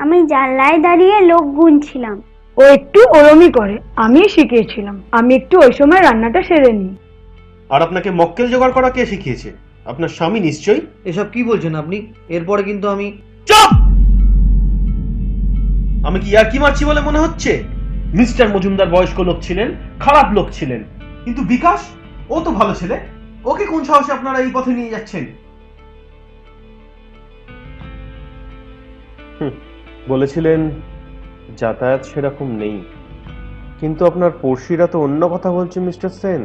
আমি জানলায় দাঁড়িয়ে লোক গুনছিলাম। ও একটু ওরমই করে, আমি শিখিয়েছিলাম। আমি একটু ওই সময় রান্নাটা সেরে নিই।
আর আপনাকে মক্কেল জোগাড় করা কে শিখিয়েছে? আপনার স্বামী নিশ্চয়ই।
এসব কি বলছেন আপনি? এরপরে কিন্তু আমি...
চুপ! আমি কি ইয়ার্কি মারছি বলে মনে হচ্ছে? মিস্টার মজুমদার বয়স্ক লোক ছিলেন, খারাপ লোক ছিলেন, কিন্তু বিকাশ ও তো ভালো ছেলে। ওকে কোন সাহসে আপনারা এই পথে নিয়ে যাচ্ছেন? বলেছিলেন যাতায়াত সেরকম নেই, কিন্তু আপনার পড়শিরা তো অন্য কথা বলছে মিস্টার সেন।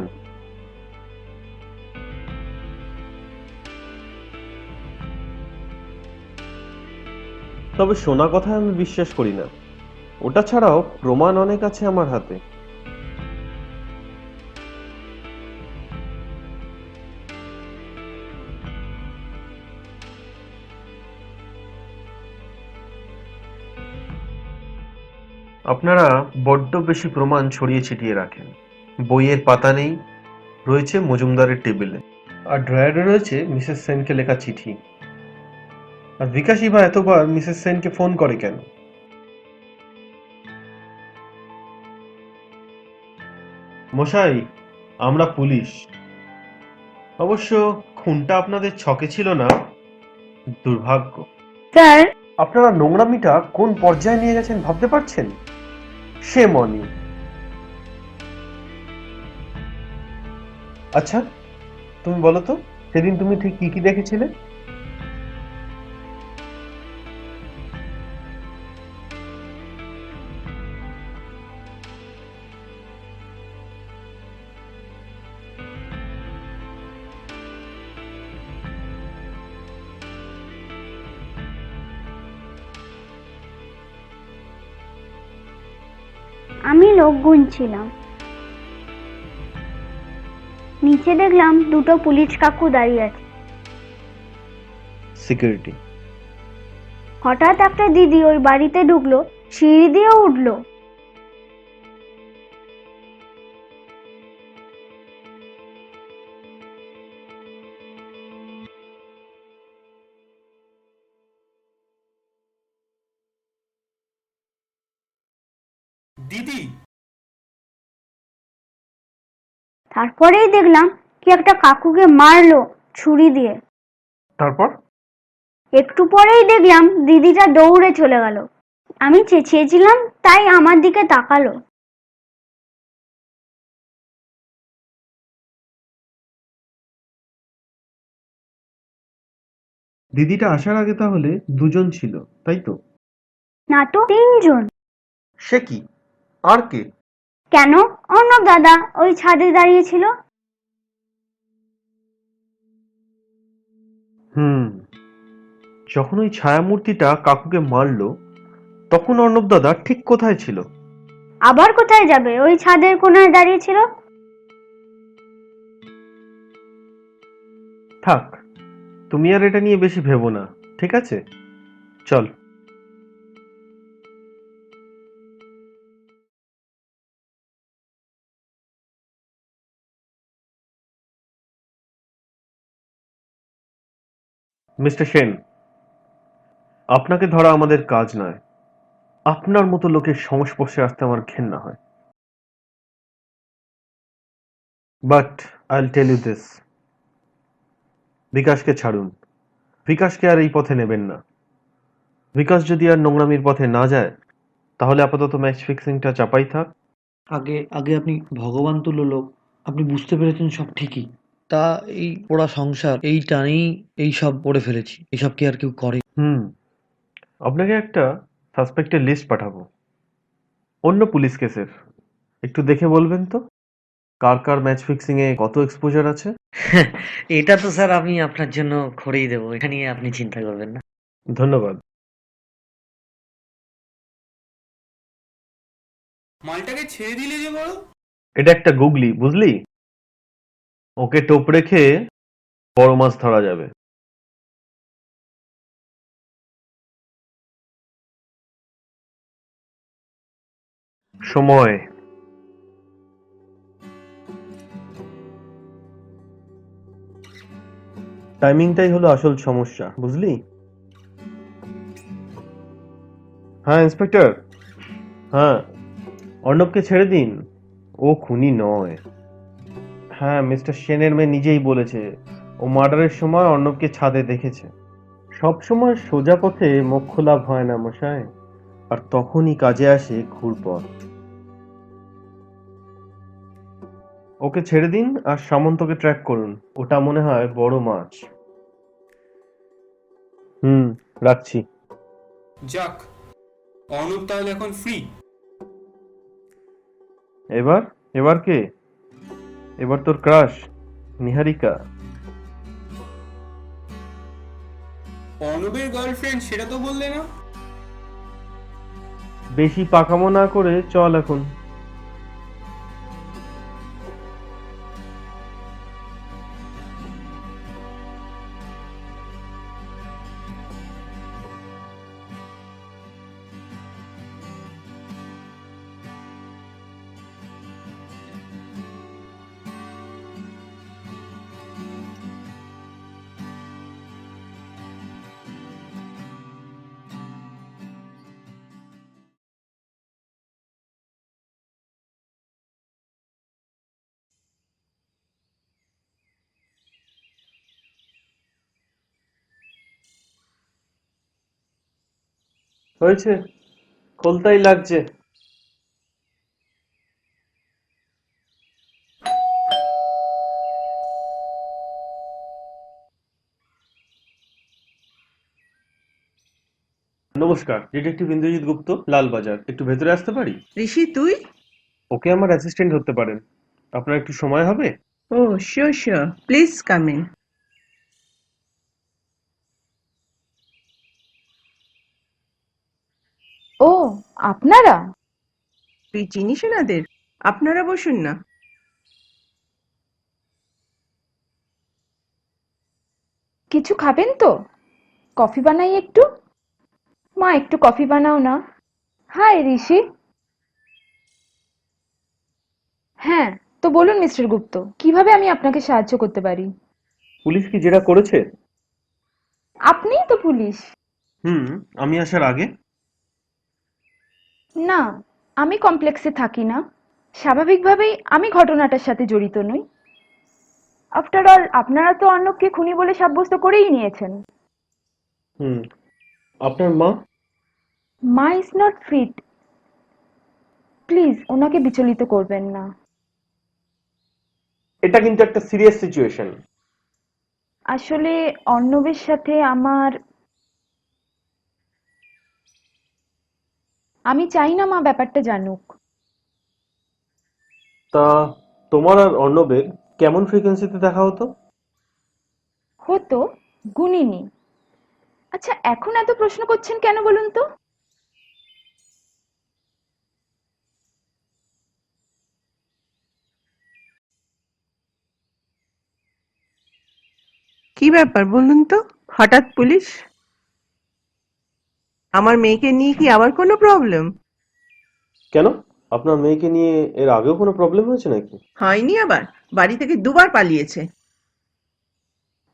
তবে শোনা কথা আমি বিশ্বাস করি না। ওটা ছাড়াও প্রমাণ অনেক আছে আমার হাতে। আপনারা বড্ড বেশি প্রমাণ ছড়িয়ে ছিটিয়ে রাখেন। বইয়ের পাতা নেই, রয়েছে মজুমদারের টেবিলে, আর ড্রয়ারে রয়েছে মিসেস সেনকে লেখা চিঠি। আর বিকাশই বা এতবার মিসেস সেনকে ফোন করে কেন? মশাই, আমরা পুলিশ। অবশ্য খুনটা আপনাদের ছকে ছিল না, দুর্ভাগ্য।
স্যার,
আপনারা নোংরামিটা কোন পর্যায়ে নিয়ে গেছেন ভাবতে পারছেন? সে মনি। আচ্ছা, তুমি বলো তো, সেদিন তুমি ঠিক কি কি দেখেছিলে?
আমি লোক গুনছিলাম। নিচে দেখলাম দুটো পুলিশ কাকু দাঁড়িয়ে আছে।
সিকিউরিটি।
হঠাৎ একটা দিদি ওই বাড়িতে ঢুকলো, সিঁড়ি দিয়ে উঠলো।
দিদি,
তারপরেই দেখলাম কি একটা কাকুকে মারলো ছুরি দিয়ে।
তারপর?
একটু পরেই দেখলাম দিদিটা দৌড়ে চলে গেল। আমি চেঁচিয়েছিলাম, তাই আমার দিকে তাকালো।
দিদিটা আসার আগে তাহলে দুজন ছিল, তাই তো?
না তো, তিনজন।
সে কি? আর কে?
কেন, অর্ণব দাদা ওই ছাদে দাঁড়িয়ে ছিল।
যখন ওই ছায়ামূর্তিটা কাকুকে মারলো, তখন অর্ণব দাদা ঠিক কোথায় ছিল?
আবার কোথায় যাবে, ওই ছাদের কোনায় দাঁড়িয়ে ছিল।
থাক, তুমি আর এটা নিয়ে বেশি ভেবো না, ঠিক আছে? চল। মিস্টার সেন, আপনাকে ধরা আমাদের কাজ নয়। আপনার মতো লোকের সংস্পর্শে আসতে আমার ঘেন্না হয়। But I will tell you this, বিকাশকে ছাড়ুন। বিকাশকে আর এই পথে নেবেন না। বিকাশ যদি আর নোংরামির পথে না যায়, তাহলে আপাতত ম্যাচ ফিক্সিংটা চাপাই থাক।
আগে আগে আপনি ভগবান তুল্য লোক, আপনি বুঝতে পেরেছেন সব ঠিকই। তা এই পোড়া সংসার, এই টানেই এই সব করে ফেলেছি। এসব কি আর কেউ করে?
আপনাকে একটা সাসপেক্টের লিস্ট পাঠাবো, অন্য পুলিশ কেসের। একটু দেখে বলবেন তো কার কার ম্যাচ ফিক্সিং এ কত এক্সপোজার আছে?
এটা তো স্যার আমি আপনার জন্য করেই দেবো, এটা নিয়ে আপনি চিন্তা করবেন না।
ধন্যবাদ।
মালটাকে ছেড়ে দিলে যে বড়।
এটা একটা গুগলি, বুঝলি? ওকে টোপ রেখে বড় মাছ ধরা যাবে। সময়। টাইমিংটাই হলো আসল সমস্যা, বুঝলি? হ্যাঁ ইন্সপেক্টর। হ্যাঁ, অর্ণবকে ছেড়ে দিন, ও খুনি নয়। হ্যাঁ, মিস্টার সেনের মেয়ে নিজেই বলেছে ও মার্ডারের সময় অর্ণবকে ছাদে দেখেছে। সব সময় সোজা পথে মোক্ষ লাভ হয় না মশাই, আর তখনই কাজে আসে ঘুরপথ। ওকে ছেড়ে দিন আর সামন্তকে ট্র্যাক করুন, ওটা মনে হয় বড় মাছ। রাখছি।
যাক, অর্ণব তাহলে এখন ফ্রি।
এবার এবার কে? এবার তোর ক্রাশ নিহারিকা।
অর্ণবের গার্লফ্রেন্ড সেটা তো বললে না।
বেশি পাকামো না করে চল এখন। হয়েছে, খোলতাই লাগছে। নমস্কার, ডিটেকটিভ ইন্দ্রজিৎ গুপ্ত, লালবাজার। একটু ভেতরে আসতে পারি?
ঋষি, তুই?
ওকে আমার অ্যাসিস্ট্যান্ট ধরতে পারেন। আপনার একটু সময় হবে?
Oh sure sure, please come in.
ও, আপনারা?
তুই চিনিস এনাদের? আপনারা বসুন না।
কিছু খাবেন তো? কফি বানাই একটু? মা, একটু কফি বানাও না। হাই ঋষি। হ্যাঁ, তো বলুন মিস্টার গুপ্ত, কিভাবে আমি আপনাকে সাহায্য করতে পারি?
পুলিশ কি যেটা করেছে?
আপনিই তো পুলিশ।
আমি আসার আগে?
না, আমি কমপ্লেক্সে থাকি না। স্বাভাবিকভাবেই আমি ঘটনাটার সাথে জড়িত নই। আফটার অল, আপনারা তো অর্ণবকে খুনি বলে সাব্যস্ত করেই নিয়েছেন।
আপনার মা?
মা ইজ নট ফিট। প্লিজ ওনাকে বিচলিত করবেন না।
এটা কিন্তু একটা সিরিয়াস সিচুয়েশন।
আসলে অর্ণবের সাথে আমি চাই না মা ব্যাপারটা জানুক।
তা তোমার আর অর্ণবের কেমন ফ্রিকোয়েন্সিতে দেখা হতো?
হতো, গুনিনি। আচ্ছা, এখন এত প্রশ্ন করছেন কেন বলুন তো?
কি ব্যাপার বলুন তো, হঠাৎ পুলিশ? আমার মেয়েকে নিয়ে কি আবার কোনো প্রবলেম?
কেন, আপনার মেয়েকে নিয়ে এর আগেও কোনো প্রবলেম হয়েছে নাকি?
হয়নি আবার, বাড়ি থেকে দুবার পালিয়েছে।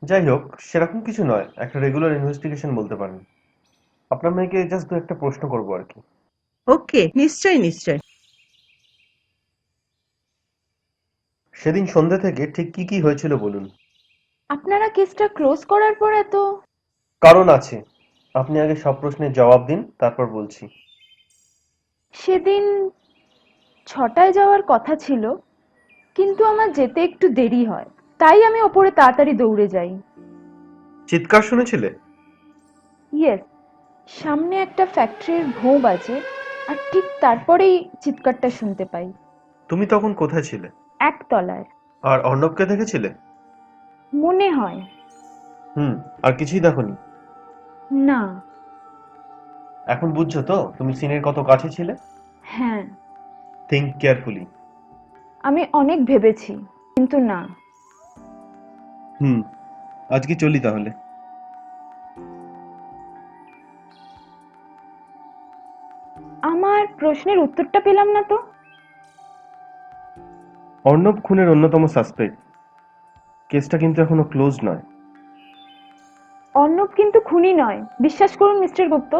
যাই হোক, সেরকম কিছু নয়, একটা রেগুলার ইনভেস্টিগেশন বলতে পারেন। আপনার মেয়েকে জাস্ট দু একটা প্রশ্ন করবো আর কি।
ওকে, নিশ্চয় নিশ্চয়।
সেদিন সন্ধ্যে থেকে ঠিক কি কি হয়েছিল বলুন।
আপনারা কেসটা ক্লোজ করার পর এত?
কারণ আছে, আপনি আগে সব প্রশ্নের জবাব দিন, তারপর বলছি।
সেদিন 6টায় যাওয়ার কথা ছিল, কিন্তু আমার যেতে একটু দেরি হয়, তাই আমি ওপরে তাড়াতাড়ি দৌড়ে যাই।
চিৎকার শুনেছিলে?
ইয়েস, সামনে একটা ফ্যাক্টরির ভোঁ বাজে, আর ঠিক তারপরেই চিৎকারটা শুনতে পাই।
তুমি তখন কোথায় ছিলে?
একতলায়।
আর অর্ণবকে দেখেছিলে?
মনে হয়।
আর কিছুই দেখোনি?
না।
এখন বুঝছো তো তুমি সিনের কত কাছে ছিলে?
হ্যাঁ।
Think carefully.
আমি অনেক ভেবেছি, কিন্তু না।
আজকে চলি তাহলে।
আমার প্রশ্নের উত্তরটা পেলাম না তো।
অর্ণব খুনের অন্যতম সাসপেক্ট। কেসটা কিন্তু এখনো ক্লোজ নয়।
অর্ণব কিন্তু খুনি নয়, বিশ্বাস করুন mister Gupta.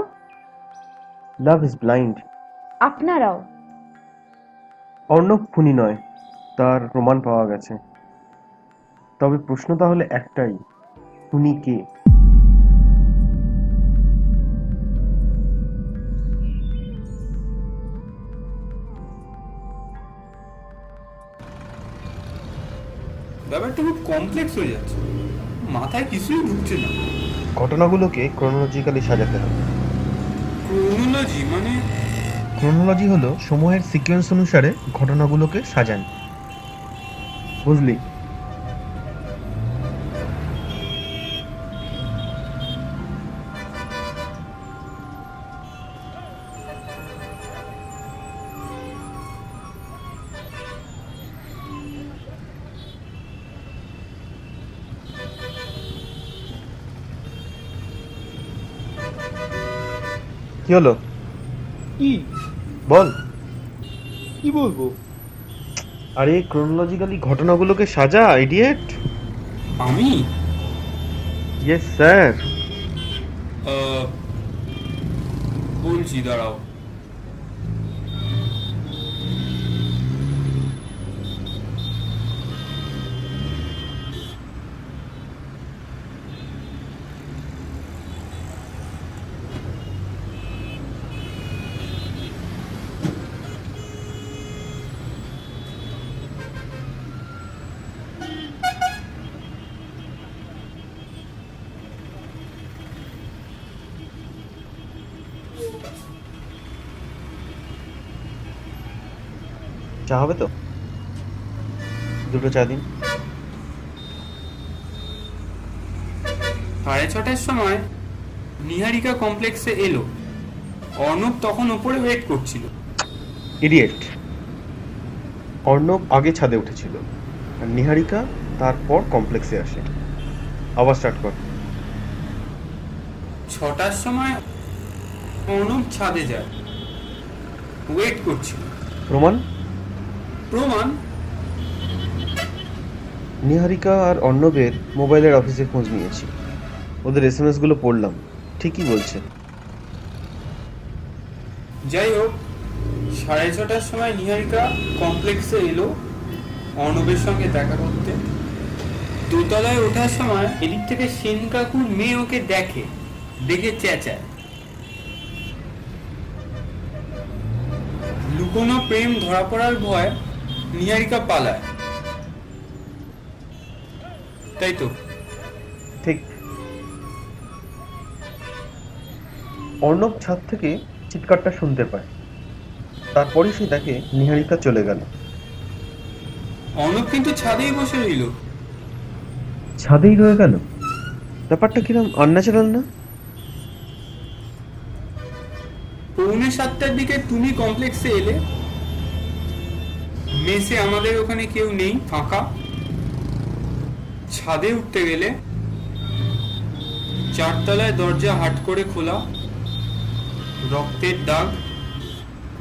Love is blind.
আপনারাও।
অর্ণব খুনি নয়, তার প্রমাণ পাওয়া গেছে। তবে প্রশ্ন তাহলে একটাই, খুনি কে?
ব্যাপারটা খুব কমপ্লেক্স হয়ে যাচ্ছে, মাথায় কিছুই ঢুকছে না।
ঘটনাগুলোকে ক্রোনোলজিক্যালি সাজাতে হবে।
ক্রোনোলজি মানে?
ক্রোনোলজি হলো সময়ের সিকোয়েন্স অনুসারে ঘটনাগুলোকে সাজান, বুঝলি? কি হলো?
কি
বল।
কি বলবো?
আরে ক্রোনোলজিক্যালি ঘটনাগুলোকে সাজা, ইডিয়েট।
আমি?
Yes sir.
বলছি, দাঁড়াও।
চা হবে তো? দুটো চা দিন।
6:30টার সময় নিহারিকা কমপ্লেক্সে এলো। অর্ণব তখন উপরে ওয়েট করছিল।
ইডিয়েট। অর্ণব আগে ছাদে উঠেছিল আর নিহারিকা তারপর কমপ্লেক্সে আসে। আবার স্টার্ট কর।
6টার সময় অর্ণব ছাদে যায়, ওয়েট করছিল।
প্রমাণ?
প্রমাণ?
নিহারিকা আর অর্ণবের মোবাইলের অফিসে খোঁজ নিয়েছি, ওদের এসএমএস গুলো পড়লাম, ঠিকই বলছে।
যাই হোক, 6:30টার সময় নিহারিকা কমপ্লেক্সে এলো অর্ণবের সঙ্গে দেখা করতে। দোতলায় ওঠার সময় এদিক থেকে সেন কাকুর মেয়ে ওকে দেখে চেঁচায়। লুকোনো প্রেম ধরা পড়ার ভয় নিহারিকা পালায়, তাই তো?
ঠিক। অর্ণব ছাদ থেকে চিৎকারটা শুনতে পায়, তারপরে সে দেখে নিহারিকা চলে গেল।
অর্ণব কিন্তু ছাদেই বসে রইল।
ছাদেই রয়ে গেল? ব্যাপারটা কিরম আনন্যাচারাল না?
6:45টার দিকে তুমি কমপ্লেক্সে এলে, মেসে আমাদের ওখানে কেউ নেই, ফাঁকা। ছাদে উঠতে গেলে 4তলায় দরজা হাট করে খোলা, রক্তের দাগ,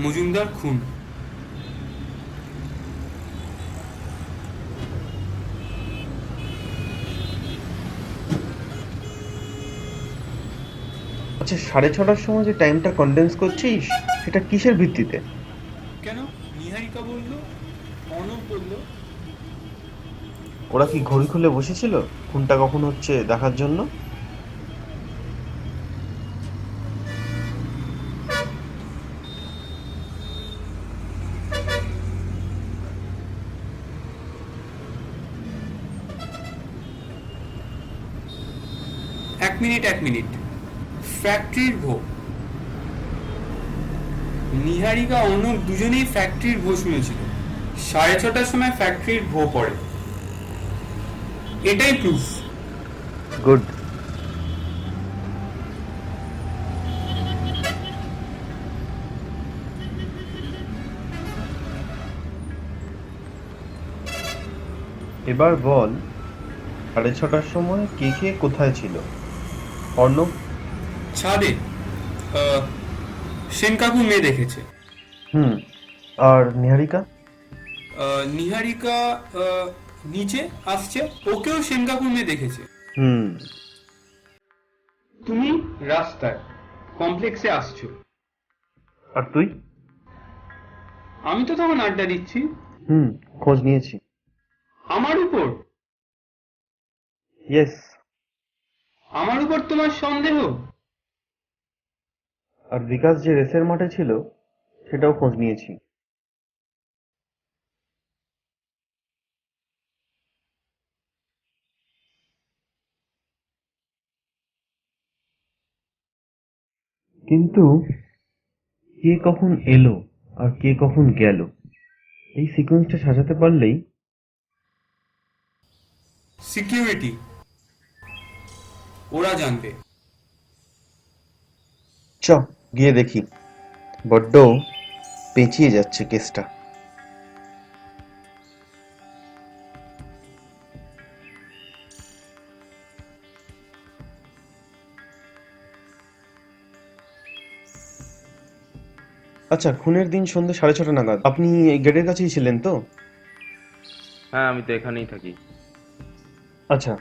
মজুমদার খুন।
আচ্ছা, 6:30টার সময় যে টাইমটা কনডেন্স করছিস সেটা কিসের ভিত্তিতে?
কেন? নিহারিকা বলল, অর্ণব বলল।
ওরা কি ঘড়ি খুলে বসেছিল খুনটা কখন হচ্ছে দেখার জন্য?
এক মিনিট। ফ্যাক্টরির ভো। নিহারিকা অর্ণব দুজনেই ফ্যাক্টরির ভো শুনেছিল। 6:30টার সময় ফ্যাক্টরির ভো পড়ে, এটাই প্রুফ।
গুড। এবার বল, 6:30টার সময় কে কোথায় ছিল? অর্ণব
ছাদে, সেন কাকু মেয়ে দেখেছে।
আর নিহারিকা?
নিহারিকা নিচে আসছে, ওকেও সেন কাকু মেয়ে দেখেছে। তুমি রাস্তায় কমপ্লেক্সে আসছো।
আর তুই?
আমি তো তখন আড্ডা দিচ্ছি।
খোঁজ নিয়েছি।
আমার উপর?
ইয়েস।
আমার উপর তোমার সন্দেহ?
আর বিকাশ যে রেসের মাঠে ছিল সেটাও খোঁজ নিয়েছি। কিন্তু কে কখন এলো আর কে কখন গেল এই সিকোয়েন্সটা সাজাতে পারলেই।
সিকিউরিটি ওরা জানবে।
চ গিয়ে দেখি, বড্ড পেঁচিয়ে যাচ্ছে কেসটা। আচ্ছা, খুনের দিন সন্ধ্যে 6:30 নাগাদ আপনি এই গেটের কাছেই ছিলেন তো?
হ্যাঁ, আমি তো এখানেই থাকি।
আচ্ছা,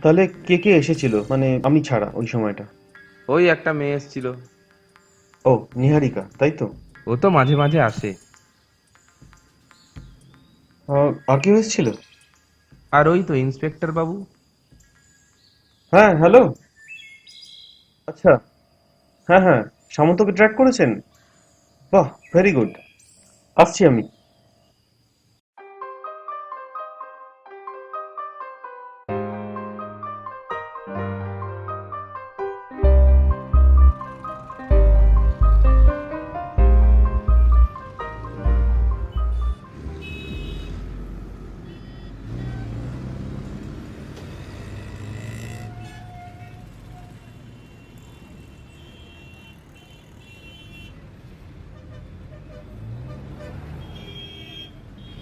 তাহলে কে কে এসেছিল, মানে আমি ছাড়া ওই সময়টা?
ওই একটা মেয়ে এসেছিল।
ও, নিহারিকা, তাই তো?
ও তো মাঝে মাঝে আসে।
আর কেউ এসেছিল?
আর ওই তো ইন্সপেক্টর বাবু।
হ্যাঁ, হ্যালো। আচ্ছা, হ্যাঁ হ্যাঁ, সামন্তকে ট্র্যাক করেছেন? বাহ, ভেরি গুড। আসছি আমি।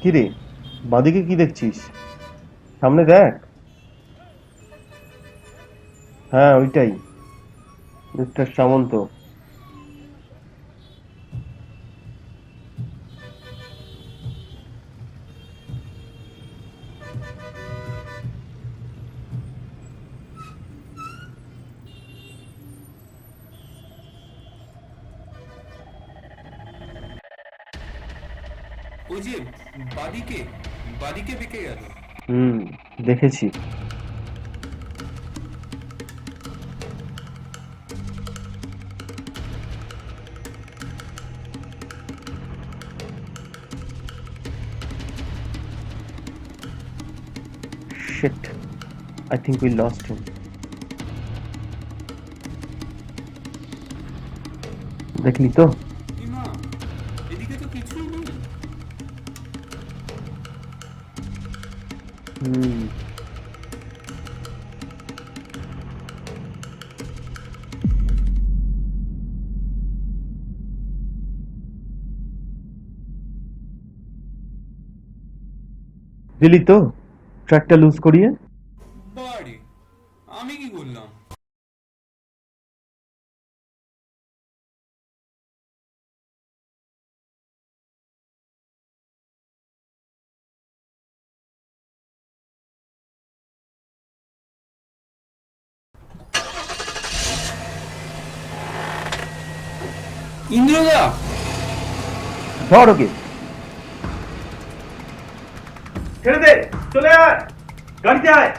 কিরে, বাদিকে কি দেখছিস? সামনে দেখ। হ্যাঁ, ওইটাই, মিস্টার সামন্ত।
ওই যে বাদিকে বাদিকে বেঁকে গেল।
দেখেছি। Shit, I think we lost him. দেখলি তো?
ইমা, এদিকে তো কিছুই নেই।
দিলি তো ট্র্যাকটা লুজ করিয়ে?
বাড়ি আমি কি করলাম? ইন্দ্রদা,
ধর ওকে। ছেড়ে দে, চলে আয়, গাড়িতে আয়।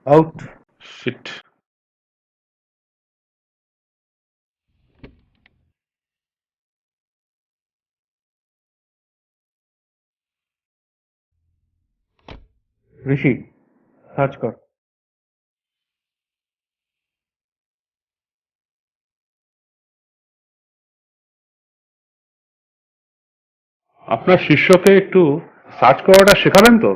আউট।
শিট।
ঋষি, সার্চ কর।
আপনার শিষ্যকে একটু সার্চ করাটা শেখাবেন তো?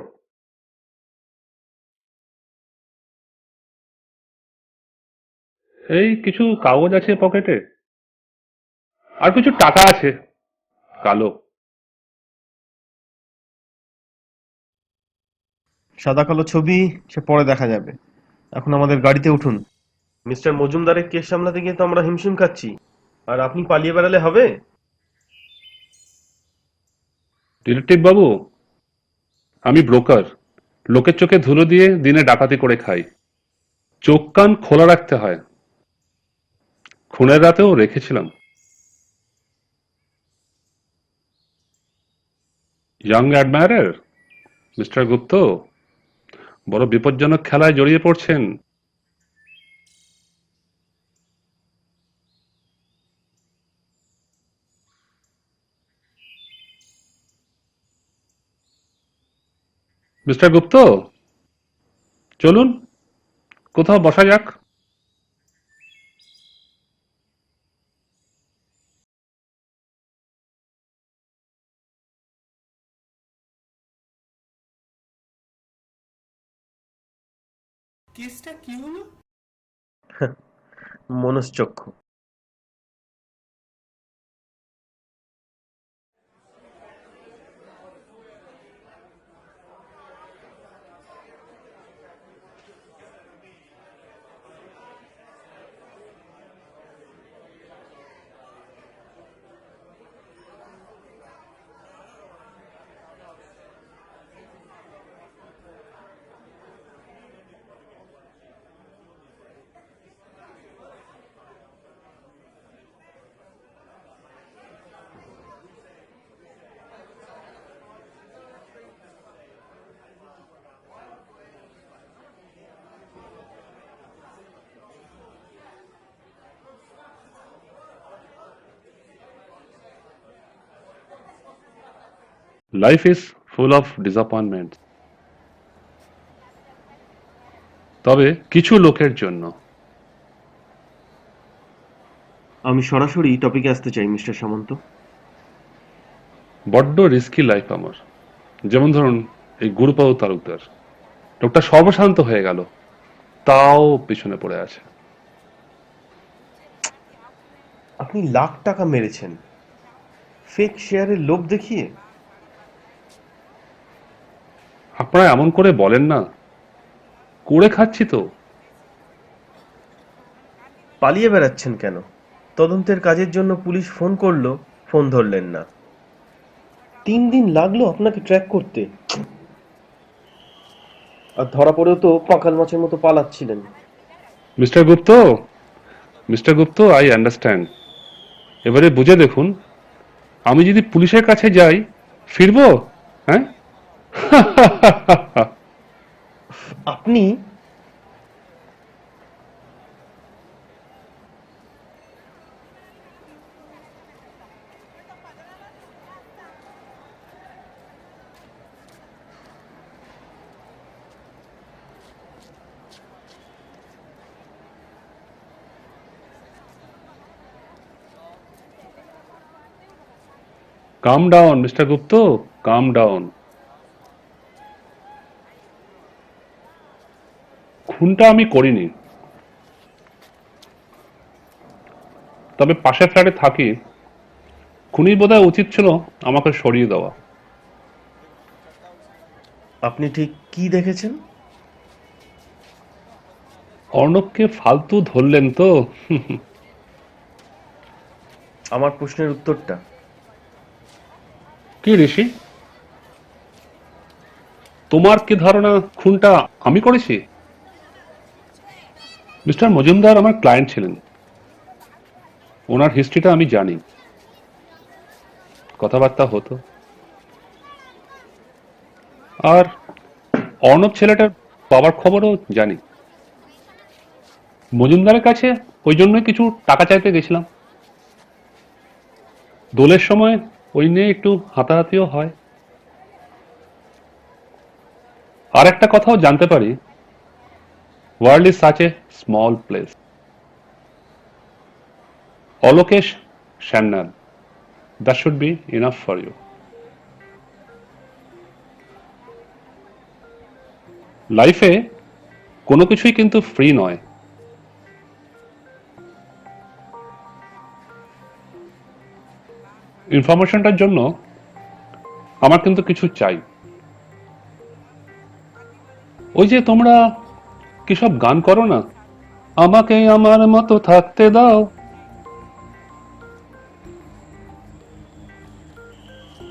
এই কিছু কাগজ আছে পকেটে, আর কিছু টাকা আছে কালো।
সাদা কালো ছবি সে পরে দেখা যাবে, এখন আমাদের গাড়িতে উঠুন। মিস্টার মজুমদারের কেস সামলাতে গিয়ে তো আমরা হিমশিম খাচ্ছি, আর আপনি পালিয়ে বেড়ালে হবে?
ডিটেকটিভ বাবু, আমি ব্রোকার, লোকের চোখে ধুলো দিয়ে দিনে ডাকাতি করে খাই। চোখ কান খোলা রাখতে হয়। খুনের রাতেও রেখেছিলাম। ইয়াং অ্যাডমায়ারার মিস্টার গুপ্ত, বড় বিপজ্জনক খেলায় জড়িয়ে পড়ছেন। মিস্টার গুপ্ত, চলুন কোথাও বসা যাক।
কেসটা কি হলো?
মনশ্চক্ষু।
Life is full of disappointments. তবে কিছু লোকের জন্য।
আমি সরাসরি টপিকে আসতে চাই মিস্টার সামন্ত।
বড্ড রিস্কি লাইফ আমার। যেমন ধরুন এই গুরুপাদ তালুকদার, লোকটা সর্বশান্ত হয়ে গেল, তাও পিছনে পড়ে আছে।
আপনি লাখ টাকা মেরেছেন ফেক শেয়ারের লোভ দেখিয়ে।
আপনারা এমন করে বলেন না, করে খাচ্ছি তো।
পালিয়ে বেড়াচ্ছেন কেন? তদন্তের কাজের জন্য পুলিশ ফোন করলো, ফোন ধরলেন না। 3 দিন লাগলো আপনাকে ট্র্যাক করতে, আর ধরা পড়েও তো পাকাল মাছের মতো পালাচ্ছিলেন।
Mister Gupta, I understand. এবারে বুঝে দেখুন, আমি যদি পুলিশের কাছে যাই, ফিরবো? হ্যাঁ?
আপনি
কাম ডাউন মিস্টার গুপ্ত, কাম ডাউন। খুনটা আমি করিনি, তবে পাশের ফ্ল্যাটে থাকি। খুনির বোধহয় উচিত ছিল আমাকে সরিয়ে দেওয়া।
আপনি ঠিক কি দেখেছেন?
অর্ণবকে ফালতু ধরলেন তো।
আমার প্রশ্নের উত্তরটা
কি ঋষি, তোমার কি ধারণা খুনটা আমি করেছি? মিস্টার মজুমদার আমার ক্লায়েন্ট ছিলেন, ওনার হিস্ট্রিটা আমি জানি, কথাবার্তা হতো। আর অর্ণব ছেলেটার বাবার খবরও জানি। মজুমদারের কাছে ওই জন্যই কিছু টাকা চাইতে গেছিলাম। দোলের সময় ওই নিয়ে একটু হাতাহাতিও হয়। আর একটা কথাও জানতে পারি, world is such a small place. Alokesh Sanyal, that should be enough for you. লাইফে কোনো কিছুই কিন্তু ফ্রি নয়। ইনফরমেশনটার জন্য আমার কিন্তু কিছু চাই। ওই যে তোমরা কিসব গান করো না, আমাকে আমার মতো থাকতে দাও।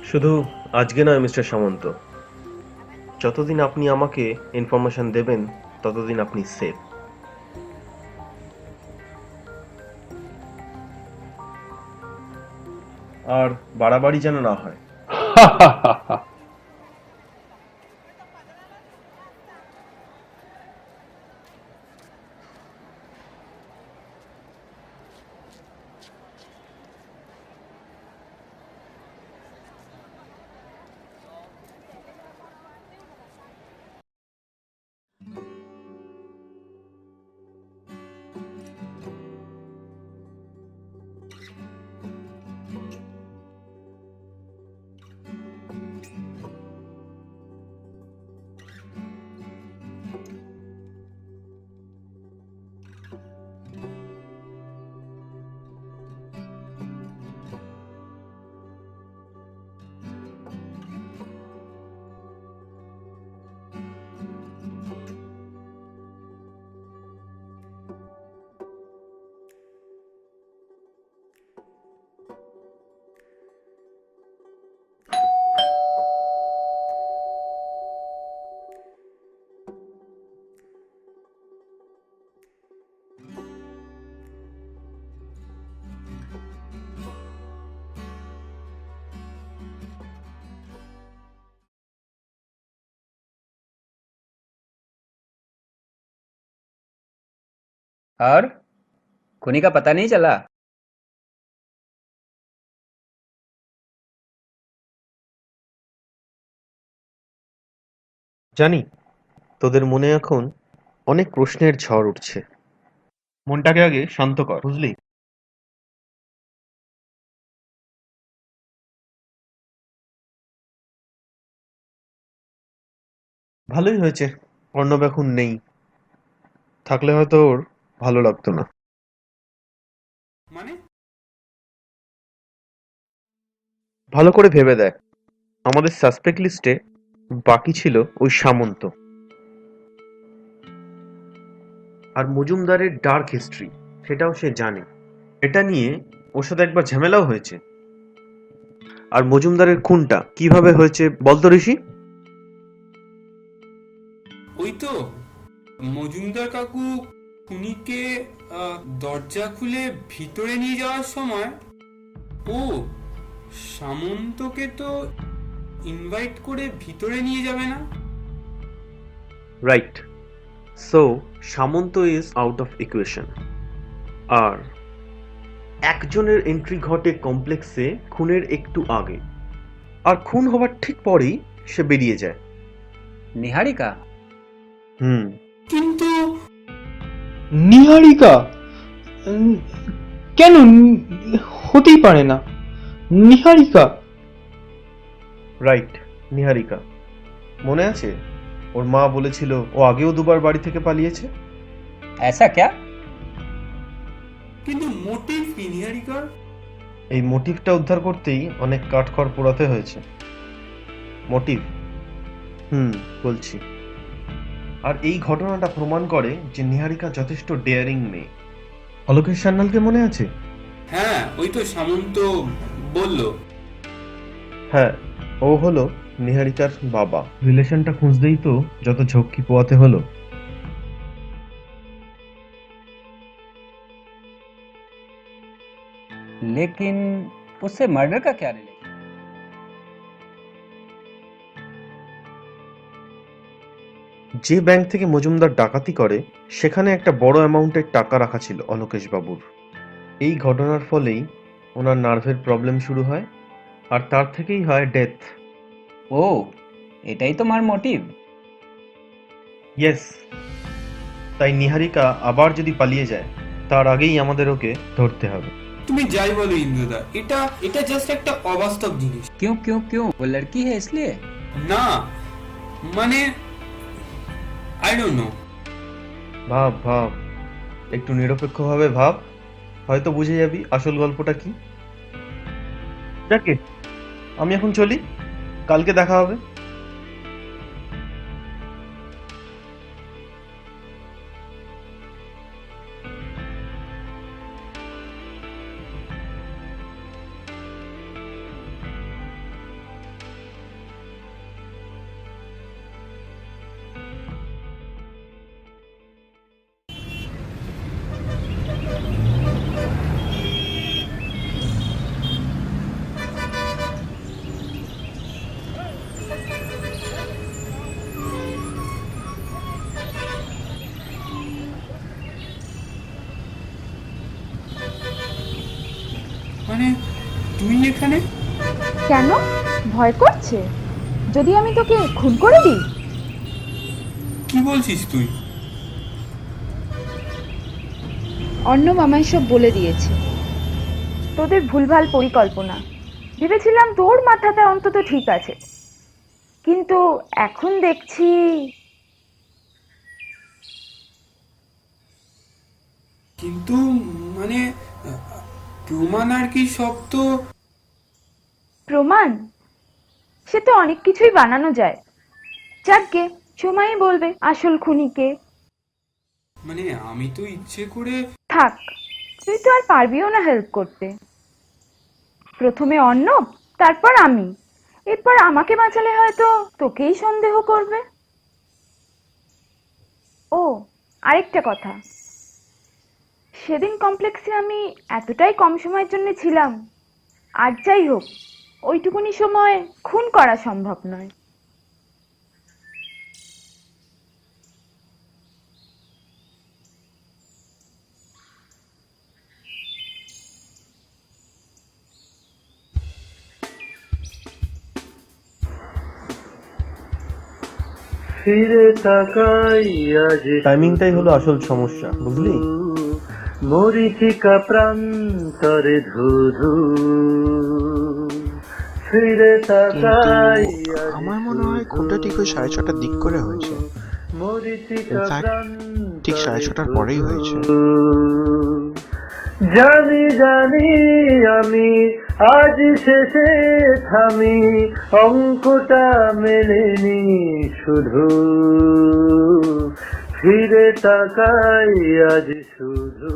শুধু আজকে নয় মিস্টার সামন্ত, যতদিন আপনি আমাকে ইনফরমেশন দেবেন ততদিন আপনি সেফ। আর বাড়াবাড়ি যেন না হয়।
और खूनी का पता नहीं चला?
জানি তোদের মনে এখন অনেক প্রশ্নের ঝড় উঠছে। মনটাকে আগে শান্ত কর, বুঝলি? ভালোই হয়েছে অর্ণব এখন নেই, থাকলে হয়তো ওর ভালো লাগতো না।
মানে
ভালো করে ভেবে দেখ, আমাদের সাসপেক্ট লিস্টে বাকি ছিল ওই সামন্ত আর মজুমদারের ডার্ক হিস্ট্রি, সেটাও সে জানে। এটা নিয়ে ওর সাথে একবার ঝামেলাও হয়েছে। আর মজুমদারের খুনটা কিভাবে হয়েছে বলতো ঋষি?
ওই তো মজুমদার কাকু খুনিকে দরজা খুলে ভিতরে নিয়ে যাওয়ার সময় ও সামন্তকে তো ইনভাইট করে ভিতরে নিয়ে যাবে না?
Right. So Samanta is out of equation. আর একজনের এন্ট্রি ঘটে কমপ্লেক্সে খুনের একটু আগে, আর খুন হবার ঠিক পরেই সে বেরিয়ে যায়।
নিহারিকা?
কিন্তু
নিহারিকা কেন? হতেই পারে না। নিহারিকা?
রাইট, নিহারিকা। মনে আছে ওর মা বলেছিল ও আগেও দুবার বাড়ি থেকে পালিয়েছে।
ऐसा क्या?
কিন্তু মোটিভ কি নিহারিকার?
এই মোটিভটা উদ্ধার করতেই অনেক কাঠখড় পোড়াতে হয়েছে। মোটিভ? বলছি। আর এই ঘটনাটা প্রমাণ করে যে নিহারিকা যথেষ্ট ডেয়ারিং মেয়ে। অলোকেশ সান্যালকে মনে আছে?
হ্যাঁ, ওই তো সামন্ত বলল।
হ্যাঁ, ও হলো নিহারিকার বাবা। রিলেশনটা খুঁজতেই তো যত ঝক্কি পোয়াতে হলো।
लेकिन उससे मर्डर का क्या रिलेशन?
যে ব্যাংক থেকে মজুমদার ডাকাতি করে সেখানে একটা বড় অ্যামাউন্টের টাকা রাখা ছিল অলোকেশ বাবুর। এই ঘটনার ফলেই ওনার নার্ভের প্রবলেম শুরু হয়, আর তার থেকেই হয় ডেথ।
ও, এটাই তোমার মোটিভ?
ইয়েস। তাই নিহারিকা আবার যদি পালিয়ে যায় তার আগেই আমাদের ওকে ধরতে হবে।
তুমি যাই বলো ইন্দ্রদা, এটা জাস্ট একটা অবাস্তব জিনিস।
क्यों वो लड़की है इसलिए?
না মানে আই ডোন্ট নো।
ভাব একটু নিরপেক্ষভাবে ভাব, হয়তো বুঝে যাবি আসল গল্পটা কি। যাকে আমি এখন চলি, কালকে দেখা হবে।
মানে তুই এখানে?
কেন, ভয় করছে যদি আমি তোকে খুন করে দিই?
কি বলছিস তুই?
অর্ণব আমায় সব বলে দিয়েছে, তোদের ভুলভাল পরিকল্পনা। ভেবেছিলাম তোর মাথাটা অন্তত ঠিক আছে, কিন্তু এখন দেখছি
কিন্তু মানে প্রমাণ আর কি সব তো।
প্রমাণ? সে তো অনেক কিছুই বানানো যায়। যাকগে, সময়ই বলবে আসল খুনিকে।
মানে আমি তো ইচ্ছে করে।
থাক, তুই তো আর পারবিও না হেল্প করতে। প্রথমে অর্ণব, তারপর আমি, এরপর আমাকে বাঁচালে হয়তো তোকেই সন্দেহ করবে। ও, আরেকটা কথা, সেদিন কমপ্লেক্সে আমি এতটাই কম সময়ের জন্য ছিলাম, আর যাই হোক ওইটুকুনি সময় খুন করা সম্ভব নয়।
টাইমিংটাই হলো আসল সমস্যা, বুঝলি?
মরিচিকা প্রান্তরে ধুধু ফিরে তাকাই।
আমার মনে হয় খুনটা ঠিক ওই 6:30টার দিক করে হয়েছে। ঠিক 6:30টার পরেই হয়েছে।
জানি আমি আজ শেষে থামি, অঙ্কটা মেলেনি শুধু ফিরে তাকাই আজ শুধু।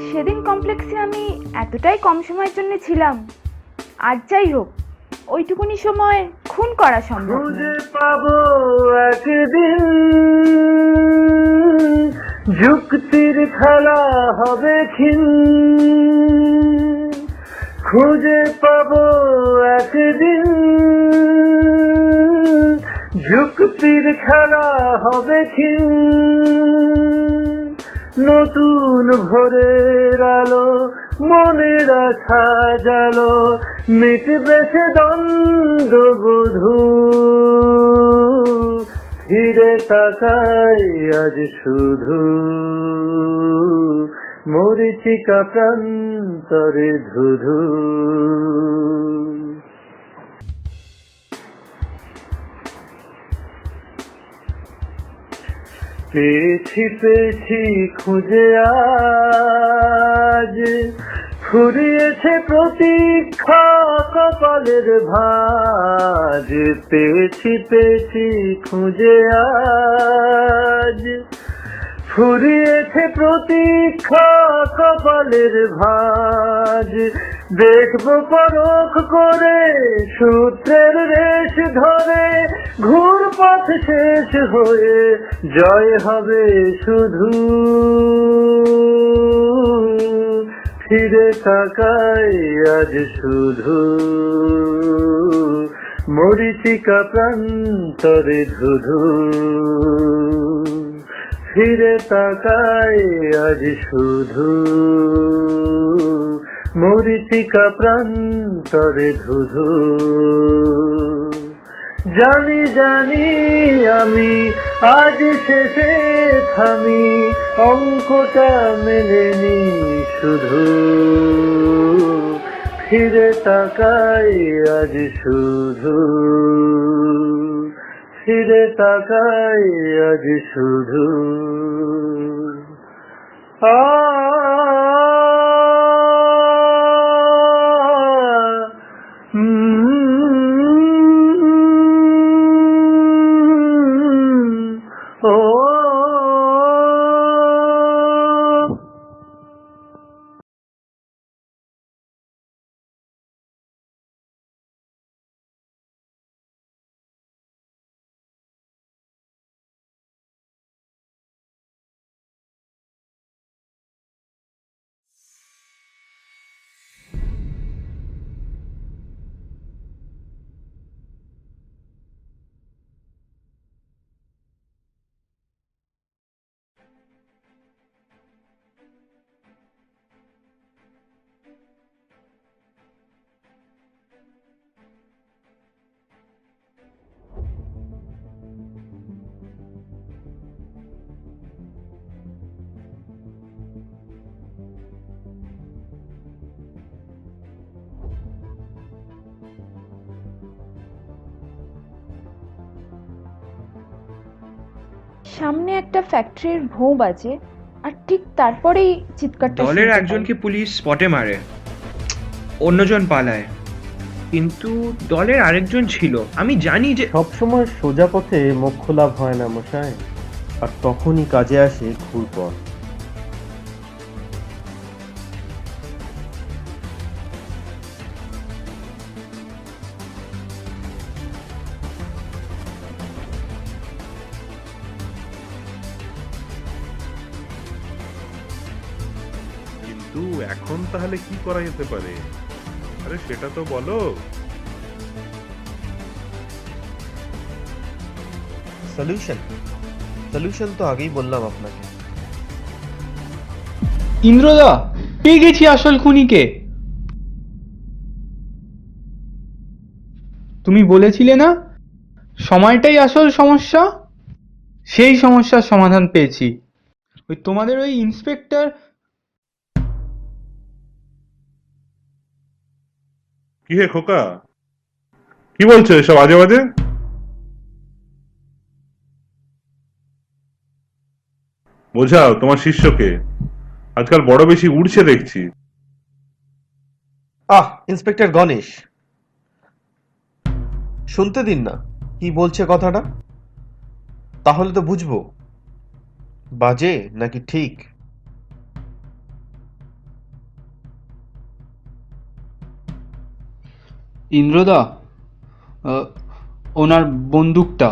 সেদিন কমপ্লেক্সে আমি এতটাই কম সময়ের জন্য ছিলাম, আর যাই হোক ওইটুকুনি সময় খুন করা সম্ভব নয়।
খুঁজে পাবো একদিন, যুক্তির খেলা হবে ক্ষীণ। খুঁজে পাবো একদিন, যুক্তির খেলা হবে ক্ষীণ। নতুন ভোরের আলো মনের আশা জালো, মিটবে সে দ্বন্দ্ববোধু। ফিরে তাকাই আজ শুধু, মরিচিকা প্রান্তরে ধুধু। পেছি খুঁজে আজ, ফুরিয়েছে প্রতীক্ষা কপালের ভাঁজ। পেছি খুঁজে আজ, ফুরিয়েছে প্রতীক্ষা কপালের ভাঁজ। দেখবো পরখ করে সূত্রের রেশ ধরে, ঘুরপথ শেষ হয়ে জয় হবে শুধু। ফিরে তাকাই আজ শুধু, মরিচিকা প্রান্তরে ধুধু। ফিরে তাকাই আজ শুধু মরীচিকা প্রান্তরে ধুধু জানি জানি আমি আজ শেষে থামি অঙ্কটা মেলেনি শুধু ফিরে তাকাই আজ শুধু ফিরে তাকাই আজ শুধু আ ও
সামনে একটা ফ্যাক্টরির ভোঁ বাজে আর ঠিক তারপরেই চিৎকারটা
দলের
শুনতে
একজনকে
পাই।
পুলিশ স্পটে মারে, অন্যজন পালায়, কিন্তু দলের আরেকজন ছিল। আমি জানি যে
সবসময় সোজা পথে মোক্ষ লাভ হয় না মশাই, আর তখনই কাজে আসে ঘুরপথ।
কিন্তু এখন তাহলে কি করা যেতে পারে? আরে সেটা তো বলো।
সলিউশন তো আগেই বললাম আপনাকে।
ইন্দ্রদা, পেয়ে গেছি আসল খুনিকে। তুমি বলেছিলে না সময়টাই আসল সমস্যা? সেই সমস্যার সমাধান পেয়েছি। তোমাদের ওই ইন্সপেক্টর।
কি হে খোকা, কি বলছো এসব আজে বাজে? বোঝাও তোমার শিষ্যকে, আজকাল বড় বেশি উড়ছে দেখছি।
ইন্সপেক্টর গণেশ, শুনতে দিন না কি বলছে কথাটা, তাহলে তো বুঝবো বাজে নাকি ঠিক।
ইন্দ্রদা, ওনার বন্দুকটা।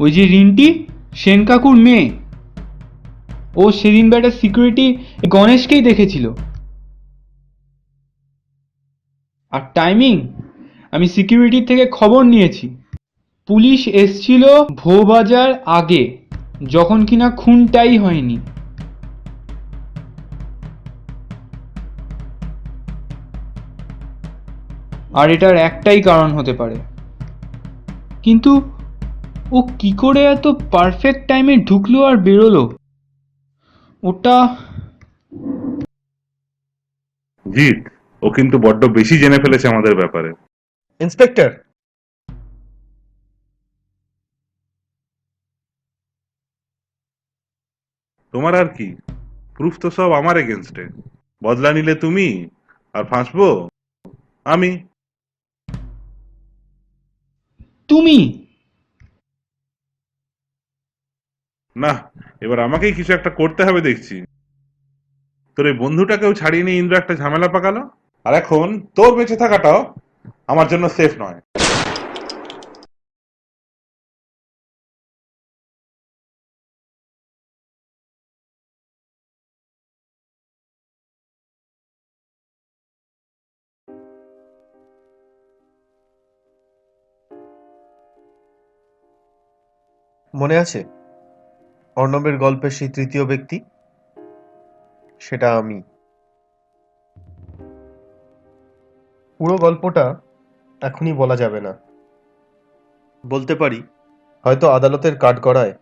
ওই যে রিন্টি, সেন কাকুর মেয়ে, ও সেদিন বেটা সিকিউরিটি গণেশকেই দেখেছিল। আর টাইমিং আমি সিকিউরিটি থেকে খবর নিয়েছি। পুলিশ এসছিল ভো বাজার আগে, যখন কিনা খুনটাই হয়নি। আর এটার একটাই কারণ হতে পারে, কিন্তু ও কি করে এত পারফেক্ট টাইমে ঢুকলো আর বেরোলো? ওটা
জিৎ, ও কিন্তু বড্ড বেশি জেনে ফেলেছে আমাদের ব্যাপারে।
ইন্সপেক্টর,
তোমার আর কি, প্রুফ তো সব আমার এগেনস্টে। বদলা নিলে তুমি, আর ফাঁসবো আমি।
তুমি
না, এবার আমাকেই কিছু একটা করতে হবে দেখছি। তোর এই বন্ধুটাকেও ছাড়িয়ে নিয়ে ইন্দ্র একটা ঝামেলা পাকালো, আর এখন তোর বেঁচে থাকাটাও আমার জন্য সেফ নয়।
মনে আছে অর্ণবের গল্পের সেই তৃতীয় ব্যক্তি? সেটা আমি। পুরো গল্পটা এখনই বলা যাবে না। বলতে পারি হয়তো আদালতের কাঠগড়ায়,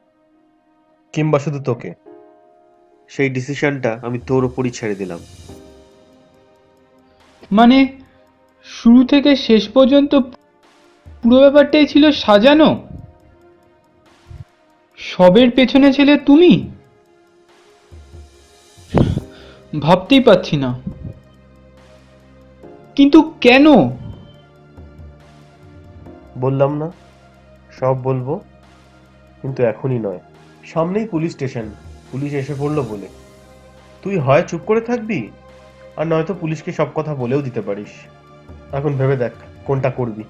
কিংবা শুধু তোকে। সেই ডিসিশনটা আমি তোর ওপরই ছেড়ে দিলাম।
মানে শুরু থেকে শেষ পর্যন্ত পুরো ব্যাপারটাই ছিল সাজানো? সবের পেছনে ছিলে তুমি? ভাবতেই পারছি না। কিন্তু কেন?
বললাম না সব বলবো, কিন্তু এখনই নয়। সামনেই পুলিশ স্টেশন, পুলিশ এসে পড়লো বলে তুই হয় চুপ করে থাকবি, আর নয়তো পুলিশকে সব কথা বলেও দিতে পারিস। এখন ভেবে দেখ কোনটা করবি।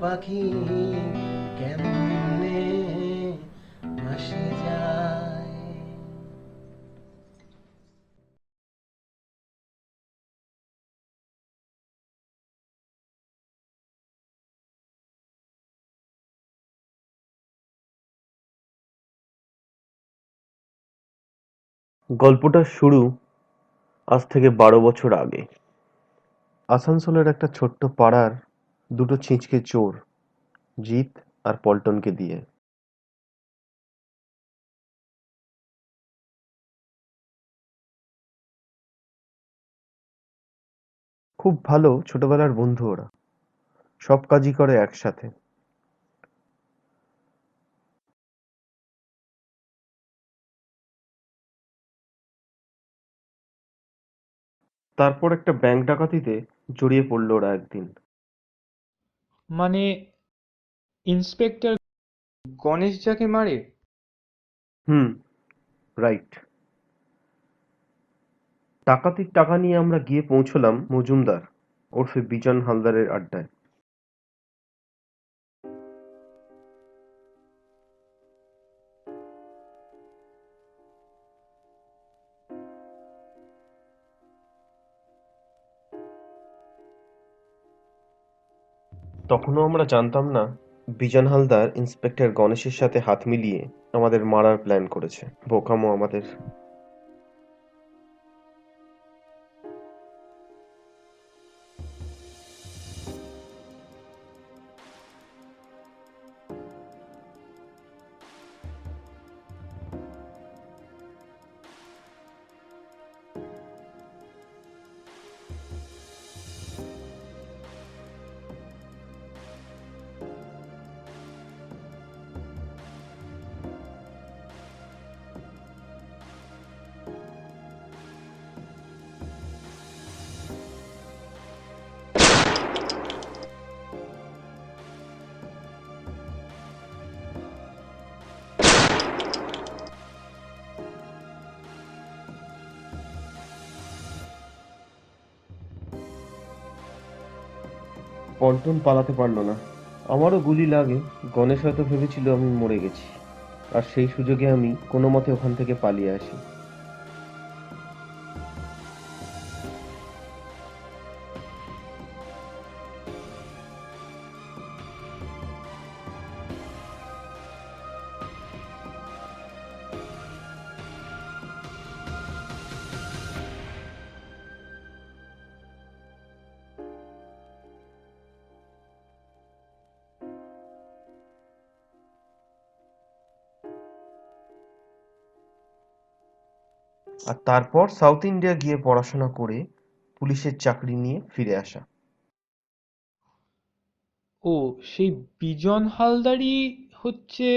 পাখি কেমনে ভাসে যায়।
গল্পটা শুরু আজ থেকে 12 বছর আগে। আসানসোলের একটা ছোট্ট পাড়ার দুটো ছিঁচকে চোর, জিৎ আর পল্টনকে দিয়ে। খুব ভালো ছোটবেলার বন্ধু ওরা, সব কাজই করে একসাথে। তারপর একটা ব্যাংক ডাকাতিতে জড়িয়ে পড়লো ওরা একদিন।
মানে ইন্সপেক্টর গণেশ যাকে মারে?
রাইট। ডাকাতির টাকা নিয়ে আমরা গিয়ে পৌঁছলাম মজুমদার ওরফে বিজন হালদারের আড্ডায়। তখনও আমরা জানতাম না বিজন হালদার ইন্সপেক্টর গণেশের সাথে হাত মিলিয়ে আমাদের মারার প্ল্যান করেছে। বোকামো আমাদের। পল্টন পালাতে পারলো না। আমারও গুলি লাগে। গণেশ হয়তো ভেবেছিল আমি মরে গেছি, আর সেই সুযোগে আমি কোনো মতে ওখান থেকে পালিয়ে আসি। আর তারপর সাউথ ইন্ডিয়া গিয়ে পড়াশোনা করে পুলিশের চাকরি নিয়ে ফিরে আসা।
ও, সেই বিজন হালদারই হচ্ছে?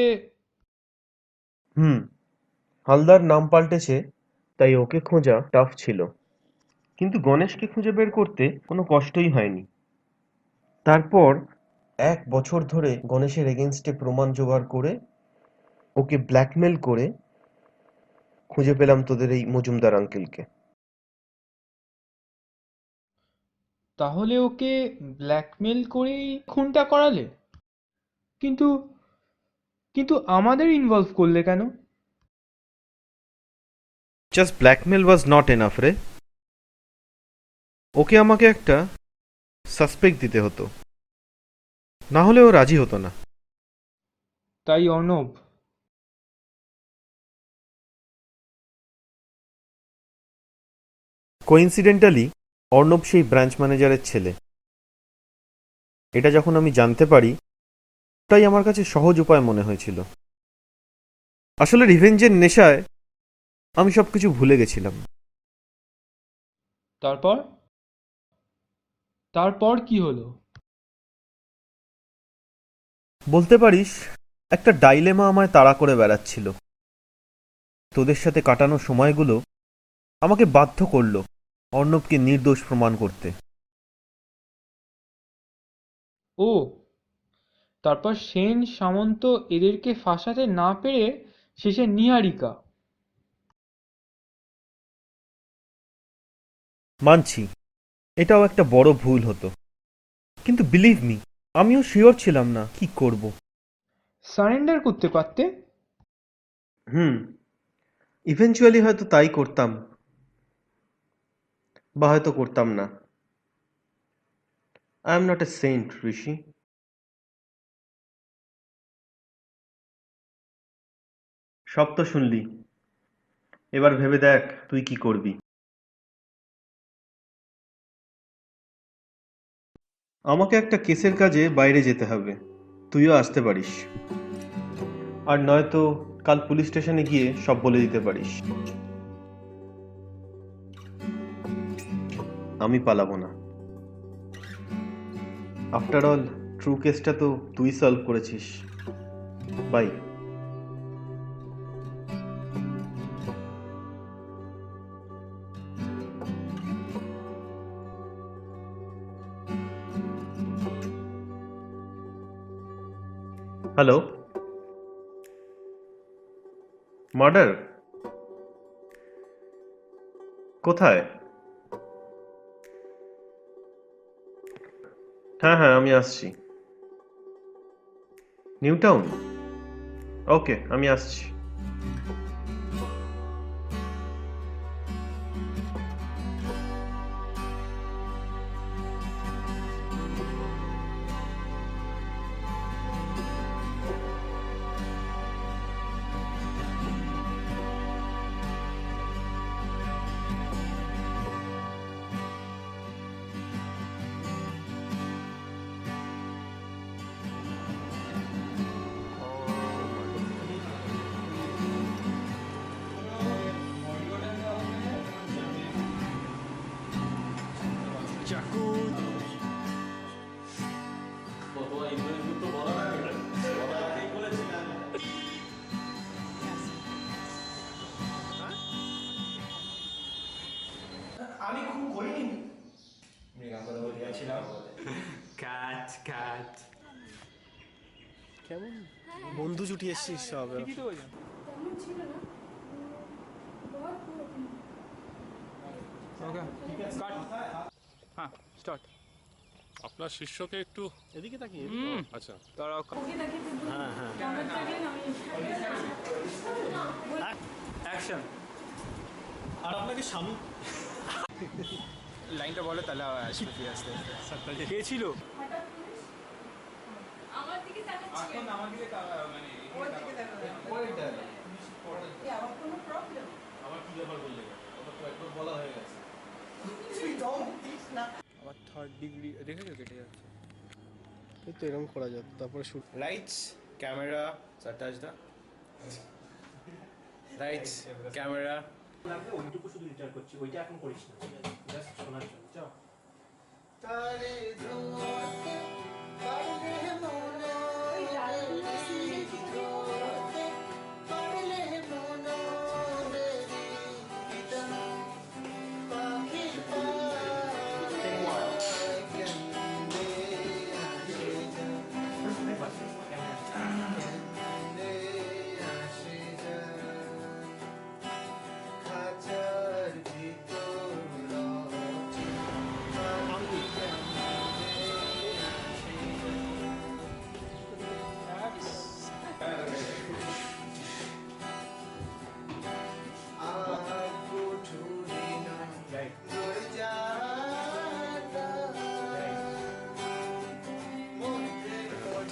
হালদার নাম পাল্টেছে, তাই ওকে খোঁজা টাফ ছিল, কিন্তু গণেশকে খুঁজে বের করতে কোনো কষ্টই হয়নি। তারপর 1 বছর ধরে গণেশের এগেনস্টে প্রমাণ জোগাড় করে ওকে ব্ল্যাকমেল করে খুঁজে পেলাম তোদের এই মজুমদার আঙ্কেলকে।
তাহলে ওকে ব্ল্যাকমেল করেই খুনটা করালে? কিন্তু কিন্তু আমাদের ইনভলভ করলে কেন?
Just blackmail was not enough রে। ওকে আমাকে একটা সাসপেক্ট দিতে হতো, না হলে ও রাজি হতো না।
তাই অর্ণব?
কোইন্সিডেন্টালি অর্ণব সেই ব্রাঞ্চ ম্যানেজারের ছেলে। এটা যখন আমি জানতে পারি, ওটাই আমার কাছে সহজ উপায় মনে হয়েছিল। আসলে রিভেঞ্জের নেশায় আমি সবকিছু ভুলে গেছিলাম।
তারপর তারপর কি হলো?
বলতে পারিস একটা ডাইলেমা আমায় তাড়া করে বেড়াচ্ছিল। তোদের সাথে কাটানো সময়গুলো আমাকে বাধ্য করলো অর্ণবকে নির্দোষ প্রমাণ করতে।
ও, তারপর সেন সামন্ত এদেরকে ফাঁসাতে না পেরে শেষে নিহারিকা।
মানছি এটাও একটা বড় ভুল হতো, কিন্তু বিলিভ মি, আমিও শিওর ছিলাম না কি করব।
সারেন্ডার করতে পারতে।
ইভেনচুয়ালি হয়তো তাই করতাম, বা হয়তো করতাম না। I am not a saint, Rishi. সব তো শুনলি, এবার ভেবে দেখ তুই কি করবি। আমাকে একটা কেসের কাজে বাইরে যেতে হবে, তুইও আসতে পারিস। আর নয়তো কাল পুলিশ স্টেশনে গিয়ে সব বলে দিতে পারিস। আমি পালাবো না। আফটার অল ট্রু কেসটা তো তুই সলভ করেছিস। বাই। হ্যালো, মার্ডার কোথায়? হ্যাঁ হ্যাঁ, আমি আসছি। New town? ওকে, আমি আসছি।
আমি খুব করিনি, মৃগাঙ্গদা বলিয়াছিলাম। কাট কাট
কেমন বন্ধু জুটি এসছিস সব।
হ্যাঁ, স্টার্ট।
আপনার শিষ্যকে একটু
এদিকে তাকিয়ে।
আচ্ছা,
দাঁড়াও।
হ্যাঁ হ্যাঁ,
অ্যাকশন। আর আপনাকে স্বামী
লাইনটা বলে তাহলে আসবে কি আসতে। কে ছিল?
আমার দিকে তাকাচ্ছি।
এখন আমার দিকে মানে
ওর দিকে তাকাচ্ছি। আমার কোনো প্রবলেম?
আমার কি ব্যাপার বললে? ওটা তো একবার বলা হয়ে গেছে।
তুই দম দিস না।
আবার 3rd ডিগ্রি দেখেছো কেটে যাচ্ছে। এই তো এরকম করা যেত। তারপরে শুট।
লাইটস, ক্যামেরা, টাচ দা। Lights, camera. লাগবে ওইটুকু শুধু রিটার করছি, ওইটা এখন করিস না। জাস্ট শোনার জন্য যাও। তারে ধোতে পারলে মনে ধোতে পারলে মনে ইতন পাখি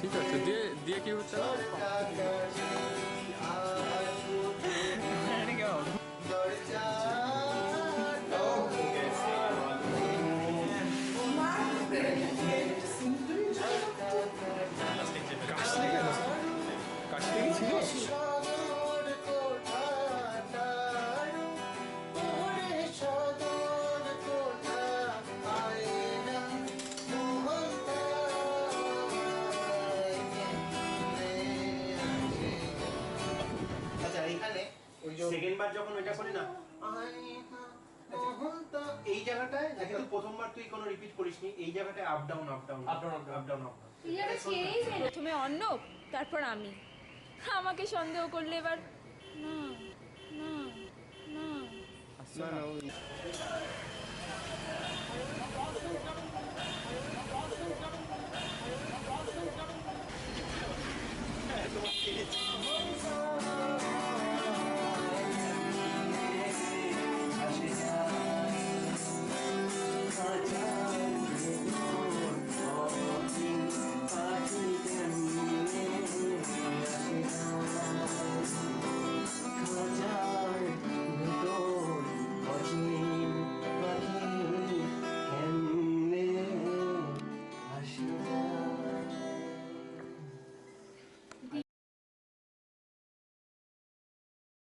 ঠিক আছে, দিয়ে দিয়ে কি হচ্ছে?
সেকেন্ড বার যখন ওইটা করি না, এই জায়গাটায় দেখেন প্রথমবার তুই কোনো রিপিট করিসনি, এই জায়গাটায় up down up down up down up down up down.
প্রথমে অর্ণব, তারপর আমি। আমাকে সন্দেহ করলে এবার না না না।
না না, ওই